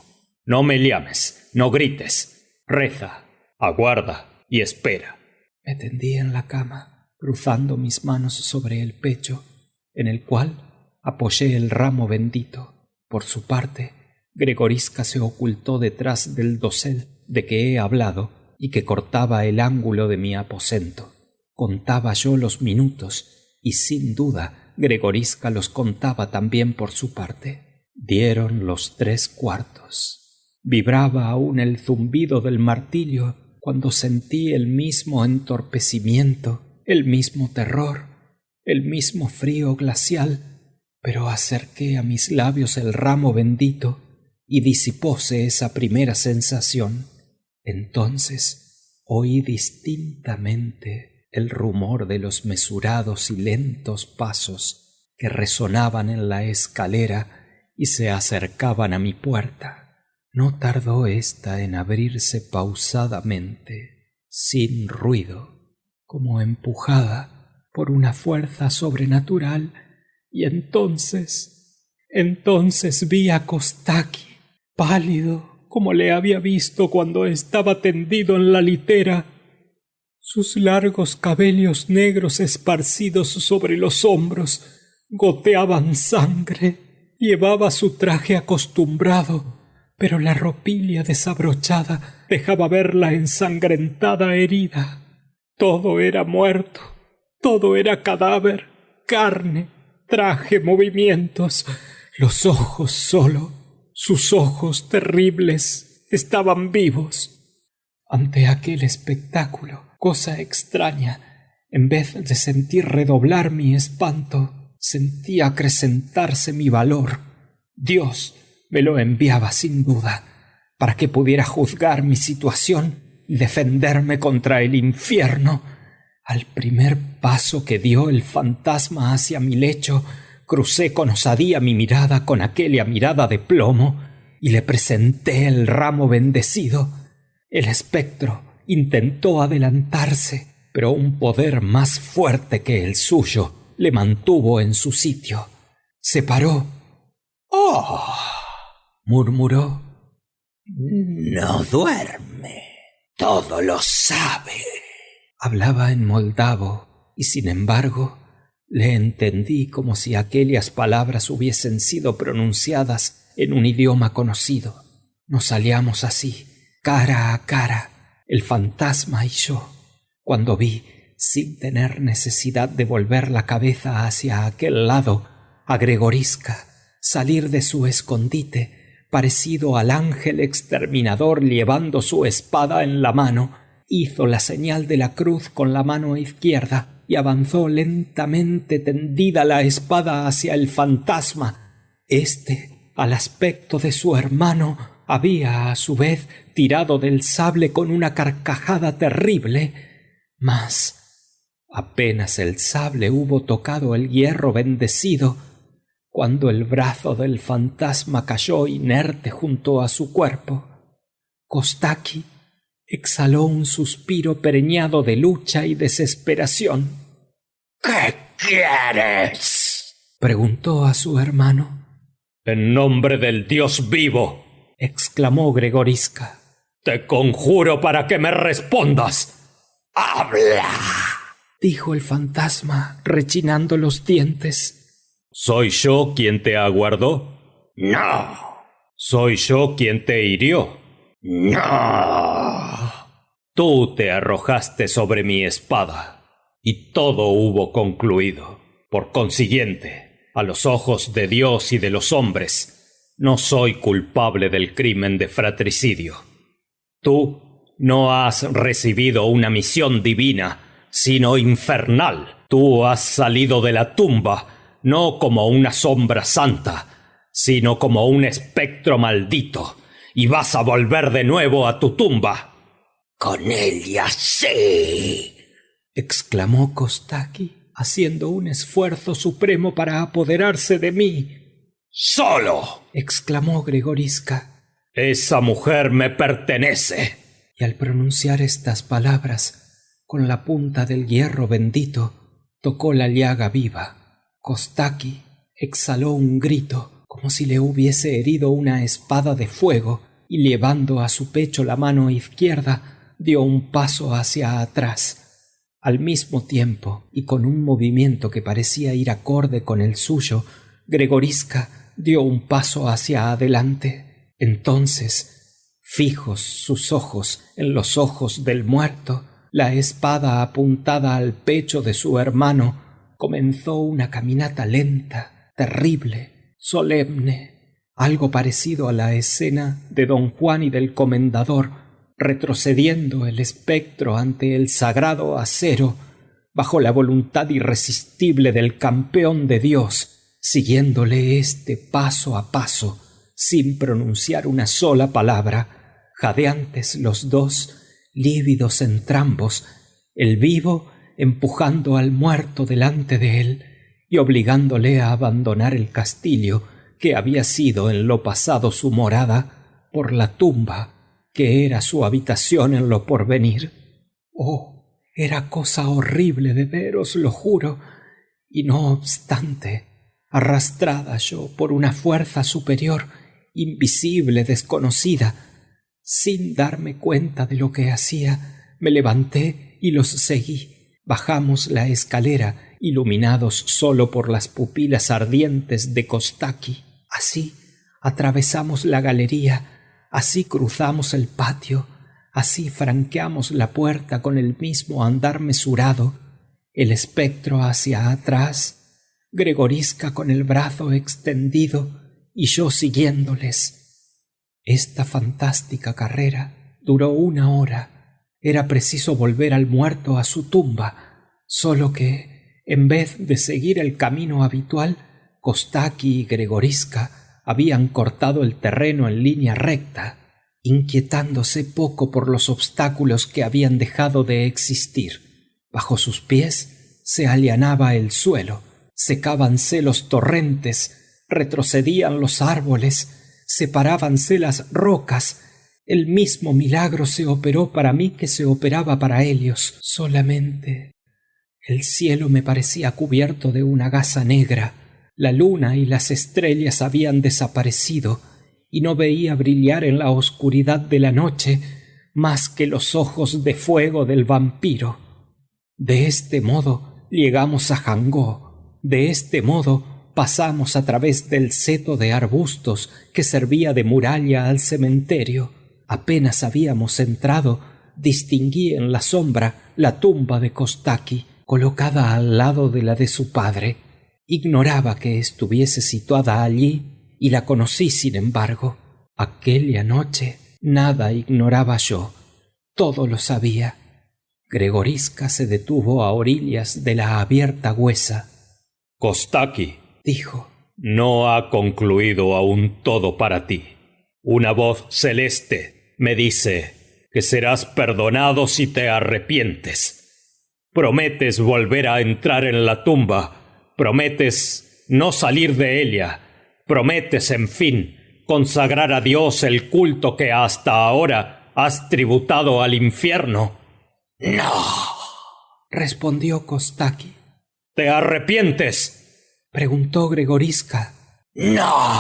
No me llames, no grites, reza, aguarda y espera. Me tendí en la cama, cruzando mis manos sobre el pecho, en el cual apoyé el ramo bendito. Por su parte, Gregoriska se ocultó detrás del dosel de que he hablado y que cortaba el ángulo de mi aposento. Contaba yo los minutos y sin duda Gregoriska los contaba también por su parte. Dieron los 3/4. Vibraba aún el zumbido del martillo cuando sentí el mismo entorpecimiento, el mismo terror, el mismo frío glacial. Pero acerqué a mis labios el ramo bendito y disipóse esa primera sensación. Entonces oí distintamente el rumor de los mesurados y lentos pasos que resonaban en la escalera y se acercaban a mi puerta. No tardó ésta en abrirse pausadamente, sin ruido, como empujada por una fuerza sobrenatural. Y entonces vi a Kostaki, pálido como le había visto cuando estaba tendido en la litera. Sus largos cabellos negros esparcidos sobre los hombros goteaban sangre. Llevaba su traje acostumbrado, pero la ropilla desabrochada dejaba ver la ensangrentada herida. Todo era muerto, todo era cadáver, carne, traje, movimientos. Los ojos solo, sus ojos terribles, estaban vivos. Ante aquel espectáculo, cosa extraña, en vez de sentir redoblar mi espanto, sentí acrecentarse mi valor. Dios me lo enviaba sin duda, para que pudiera juzgar mi situación y defenderme contra el infierno. Al primer paso que dio el fantasma hacia mi lecho, crucé con osadía mi mirada con aquella mirada de plomo y le presenté el ramo bendecido. El espectro intentó adelantarse, pero un poder más fuerte que el suyo le mantuvo en su sitio. Se paró. «¡Oh!», murmuró. «No duerme. Todo lo sabe». Hablaba en moldavo y, sin embargo, le entendí como si aquellas palabras hubiesen sido pronunciadas en un idioma conocido. Nos hallamos así, cara a cara, el fantasma y yo, cuando vi, sin tener necesidad de volver la cabeza hacia aquel lado, a Gregoriska salir de su escondite, parecido al ángel exterminador llevando su espada en la mano. Hizo la señal de la cruz con la mano izquierda y avanzó lentamente tendida la espada hacia el fantasma. Este, al aspecto de su hermano, había a su vez tirado del sable con una carcajada terrible. Mas apenas el sable hubo tocado el hierro bendecido, cuando el brazo del fantasma cayó inerte junto a su cuerpo, Kostaki exhaló un suspiro preñado de lucha y desesperación. «¿Qué quieres?», preguntó a su hermano. «En nombre del Dios vivo», exclamó Gregoriska, «te conjuro para que me respondas». «¡Habla!», dijo el fantasma, rechinando los dientes. ¿Soy yo quien te aguardó? «No». ¿Soy yo quien te hirió? «No». Tú te arrojaste sobre mi espada, y todo hubo concluido. Por consiguiente, a los ojos de Dios y de los hombres, no soy culpable del crimen de fratricidio. Tú no has recibido una misión divina, sino infernal. Tú has salido de la tumba, no como una sombra santa, sino como un espectro maldito, y vas a volver de nuevo a tu tumba. «Con ella sí», exclamó Kostaki, haciendo un esfuerzo supremo para apoderarse de mí. «¡Solo!», exclamó Gregoriska. «Esa mujer me pertenece». Y al pronunciar estas palabras, con la punta del hierro bendito, tocó la llaga viva. Kostaki exhaló un grito, como si le hubiese herido una espada de fuego, y llevando a su pecho la mano izquierda, dio un paso hacia atrás. Al mismo tiempo, y con un movimiento que parecía ir acorde con el suyo, Gregoriska dio un paso hacia adelante. Entonces, fijos sus ojos en los ojos del muerto, la espada apuntada al pecho de su hermano, comenzó una caminata lenta, terrible, solemne, algo parecido a la escena de Don Juan y del comendador, retrocediendo el espectro ante el sagrado acero, bajo la voluntad irresistible del campeón de Dios, siguiéndole éste paso a paso, sin pronunciar una sola palabra, jadeantes los dos, lívidos entrambos, el vivo empujando al muerto delante de él y obligándole a abandonar el castillo que había sido en lo pasado su morada, por la tumba que era su habitación en lo porvenir. Oh, era cosa horrible de ver, os lo juro, y no obstante, arrastrada yo por una fuerza superior, invisible, desconocida, sin darme cuenta de lo que hacía, me levanté y los seguí. Bajamos la escalera, iluminados solo por las pupilas ardientes de Kostaki. Así atravesamos la galería, así cruzamos el patio, así franqueamos la puerta con el mismo andar mesurado, el espectro hacia atrás, Gregoriska con el brazo extendido y yo siguiéndoles. Esta fantástica carrera duró 1 hora. Era preciso volver al muerto a su tumba, solo que, en vez de seguir el camino habitual, Kostaki y Gregoriska habían cortado el terreno en línea recta, inquietándose poco por los obstáculos que habían dejado de existir. Bajo sus pies se allanaba el suelo, secábanse los torrentes, retrocedían los árboles, separábanse las rocas. El mismo milagro se operó para mí que se operaba para Helios. Solamente el cielo me parecía cubierto de una gasa negra. La luna y las estrellas habían desaparecido y no veía brillar en la oscuridad de la noche más que los ojos de fuego del vampiro. De este modo llegamos a Jangó. De este modo pasamos a través del seto de arbustos que servía de muralla al cementerio. Apenas habíamos entrado, distinguí en la sombra la tumba de Kostaki, colocada al lado de la de su padre. Ignoraba que estuviese situada allí y la conocí, sin embargo. Aquella noche nada ignoraba yo, todo lo sabía. Gregoriska se detuvo a orillas de la abierta huesa. Kostaki, dijo, no ha concluido aún todo para ti. Una voz celeste me dice que serás perdonado si te arrepientes. Prometes volver a entrar en la tumba, prometes no salir de ella, prometes, en fin, consagrar a Dios el culto que hasta ahora has tributado al infierno. No, respondió Kostaki. ¿Te arrepientes?, preguntó Gregoriska. No.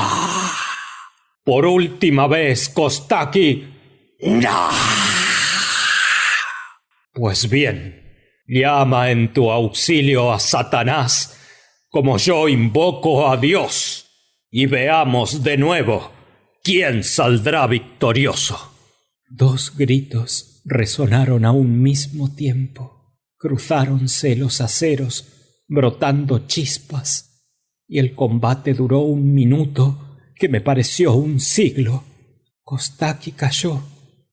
Por última vez, Kostaki. No. Pues bien, llama en tu auxilio a Satanás, como yo invoco a Dios, y veamos de nuevo quién saldrá victorioso. Dos gritos resonaron a un mismo tiempo. Cruzáronse los aceros, brotando chispas, y el combate duró 1 minuto que me pareció un siglo. Kostaki cayó.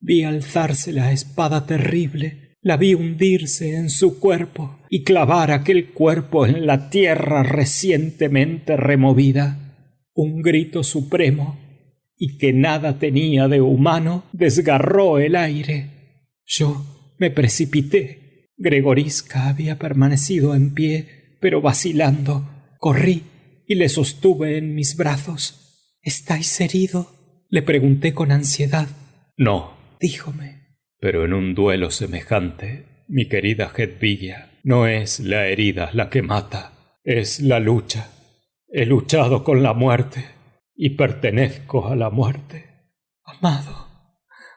Vi alzarse la espada terrible, la vi hundirse en su cuerpo y clavar aquel cuerpo en la tierra recientemente removida. Un grito supremo, y que nada tenía de humano, desgarró el aire. Yo me precipité. Gregoriska había permanecido en pie, pero vacilando. Corrí y le sostuve en mis brazos. —¿Estáis herido? Le pregunté con ansiedad. No, díjome. Pero en un duelo semejante, mi querida Hedvigia, no es la herida la que mata, es la lucha. He luchado con la muerte y pertenezco a la muerte.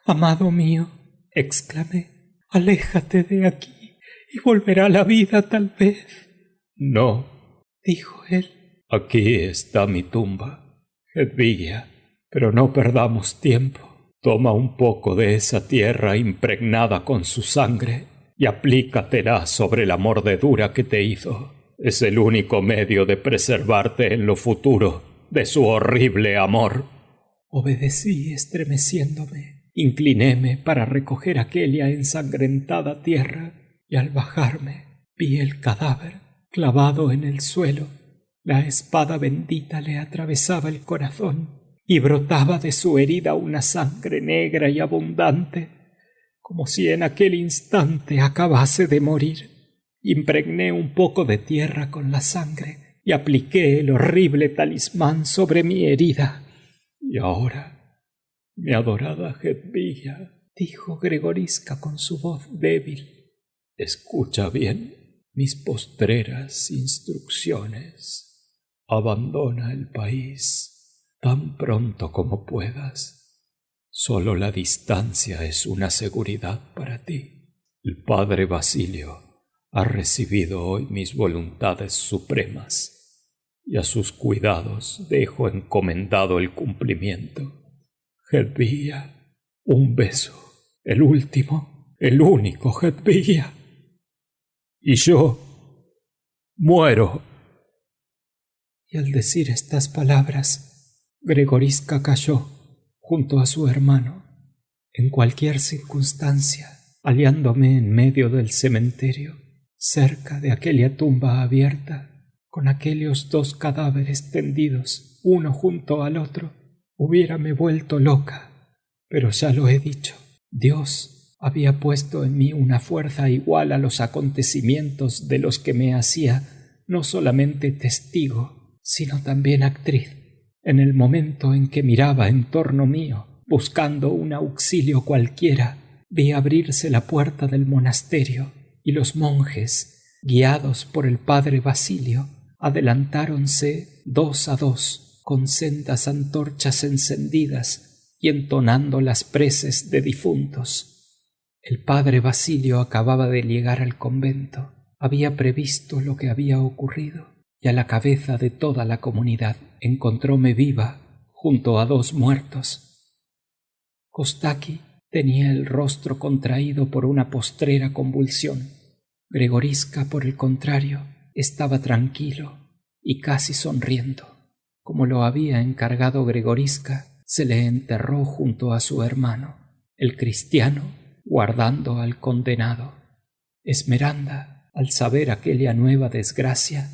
Amado mío, exclamé, aléjate de aquí y volverá la vida tal vez. No, dijo él. Aquí está mi tumba, Hedvigia, pero no perdamos tiempo. Toma un poco de esa tierra impregnada con su sangre y aplícatela sobre la mordedura que te hizo. Es el único medio de preservarte en lo futuro de su horrible amor. Obedecí estremeciéndome. Inclinéme para recoger aquella ensangrentada tierra y al bajarme vi el cadáver clavado en el suelo. La espada bendita le atravesaba el corazón y brotaba de su herida una sangre negra y abundante, como si en aquel instante acabase de morir. Impregné un poco de tierra con la sangre y apliqué el horrible talismán sobre mi herida. Y ahora, mi adorada Hedvigia, dijo Gregoriska con su voz débil, escucha bien mis postreras instrucciones. Abandona el país tan pronto como puedas. Solo la distancia es una seguridad para ti. El padre Basilio ha recibido hoy mis voluntades supremas y a sus cuidados dejo encomendado el cumplimiento. Hedvigia, un beso, el último, el único, Hedvigia. Y yo muero. Y al decir estas palabras, Gregoriska cayó junto a su hermano. En cualquier circunstancia, hallándome en medio del cementerio, cerca de aquella tumba abierta, con aquellos 2 cadáveres tendidos uno junto al otro, hubiérame vuelto loca. Pero ya lo he dicho, Dios había puesto en mí una fuerza igual a los acontecimientos de los que me hacía no solamente testigo, sino también actriz. En el momento en que miraba en torno mío, buscando un auxilio cualquiera, vi abrirse la puerta del monasterio y los monjes, guiados por el padre Basilio, adelantáronse 2 a 2 con sendas antorchas encendidas y entonando las preces de difuntos. El padre Basilio acababa de llegar al convento. Había previsto lo que había ocurrido y a la cabeza de toda la comunidad encontróme viva junto a 2 muertos. Kostaki tenía el rostro contraído por una postrera convulsión. Gregoriska, por el contrario, estaba tranquilo y casi sonriendo. Como lo había encargado Gregoriska, se le enterró junto a su hermano, el cristiano, guardando al condenado. Esmeralda, al saber aquella nueva desgracia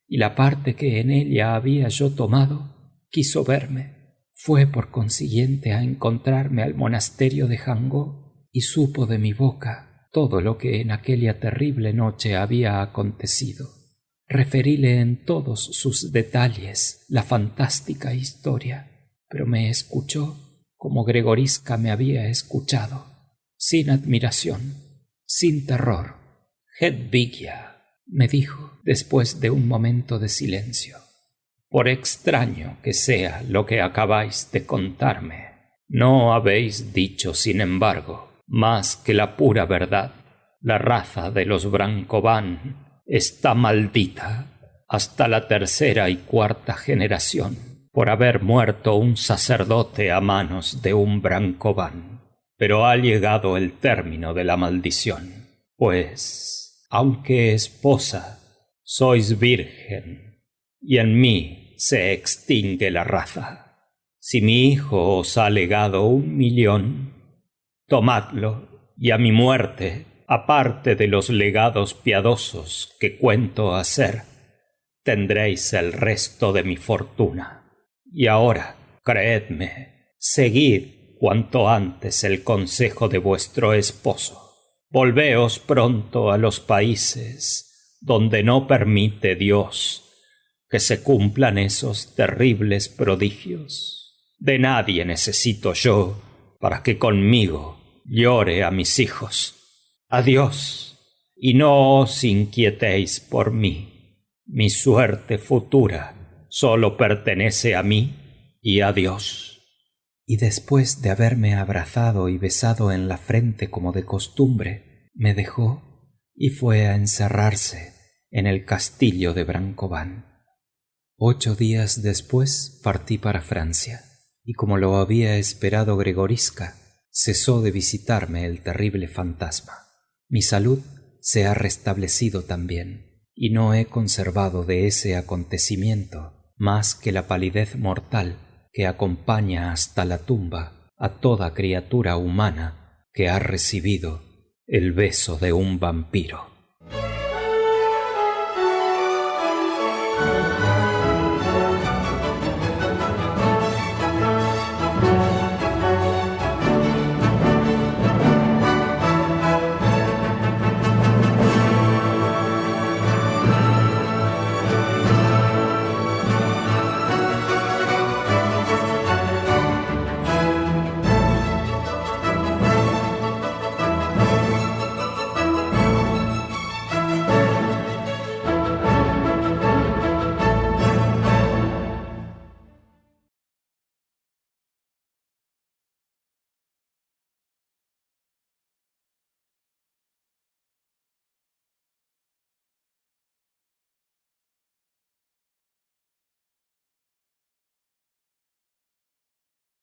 y la parte que en ella había yo tomado, quiso verme. Fue por consiguiente a encontrarme al monasterio de Jangó y supo de mi boca todo lo que en aquella terrible noche había acontecido. Referíle en todos sus detalles la fantástica historia, pero me escuchó como Gregoriska me había escuchado, sin admiración, sin terror. Hedvigia, me dijo después de un momento de silencio, por extraño que sea lo que acabáis de contarme, no habéis dicho, sin embargo, más que la pura verdad. La raza de los Brancoban está maldita hasta la 3ª y 4ª generación por haber muerto un sacerdote a manos de un Brancoban. Pero ha llegado el término de la maldición, pues, aunque esposa, sois virgen, y en mí se extingue la raza. Si mi hijo os ha legado 1.000.000, tomadlo, y a mi muerte, aparte de los legados piadosos que cuento hacer, tendréis el resto de mi fortuna. Y ahora, creedme, seguid cuanto antes el consejo de vuestro esposo. Volveos pronto a los países donde no permite Dios que se cumplan esos terribles prodigios. De nadie necesito yo para que conmigo llore a mis hijos. Adiós, y no os inquietéis por mí. Mi suerte futura solo pertenece a mí y a Dios. Y después de haberme abrazado y besado en la frente como de costumbre, me dejó y fue a encerrarse en el castillo de Brancoban. 8 días después partí para Francia, y como lo había esperado Gregoriska, cesó de visitarme el terrible fantasma. Mi salud se ha restablecido también, y no he conservado de ese acontecimiento más que la palidez mortal que acompaña hasta la tumba a toda criatura humana que ha recibido el beso de un vampiro.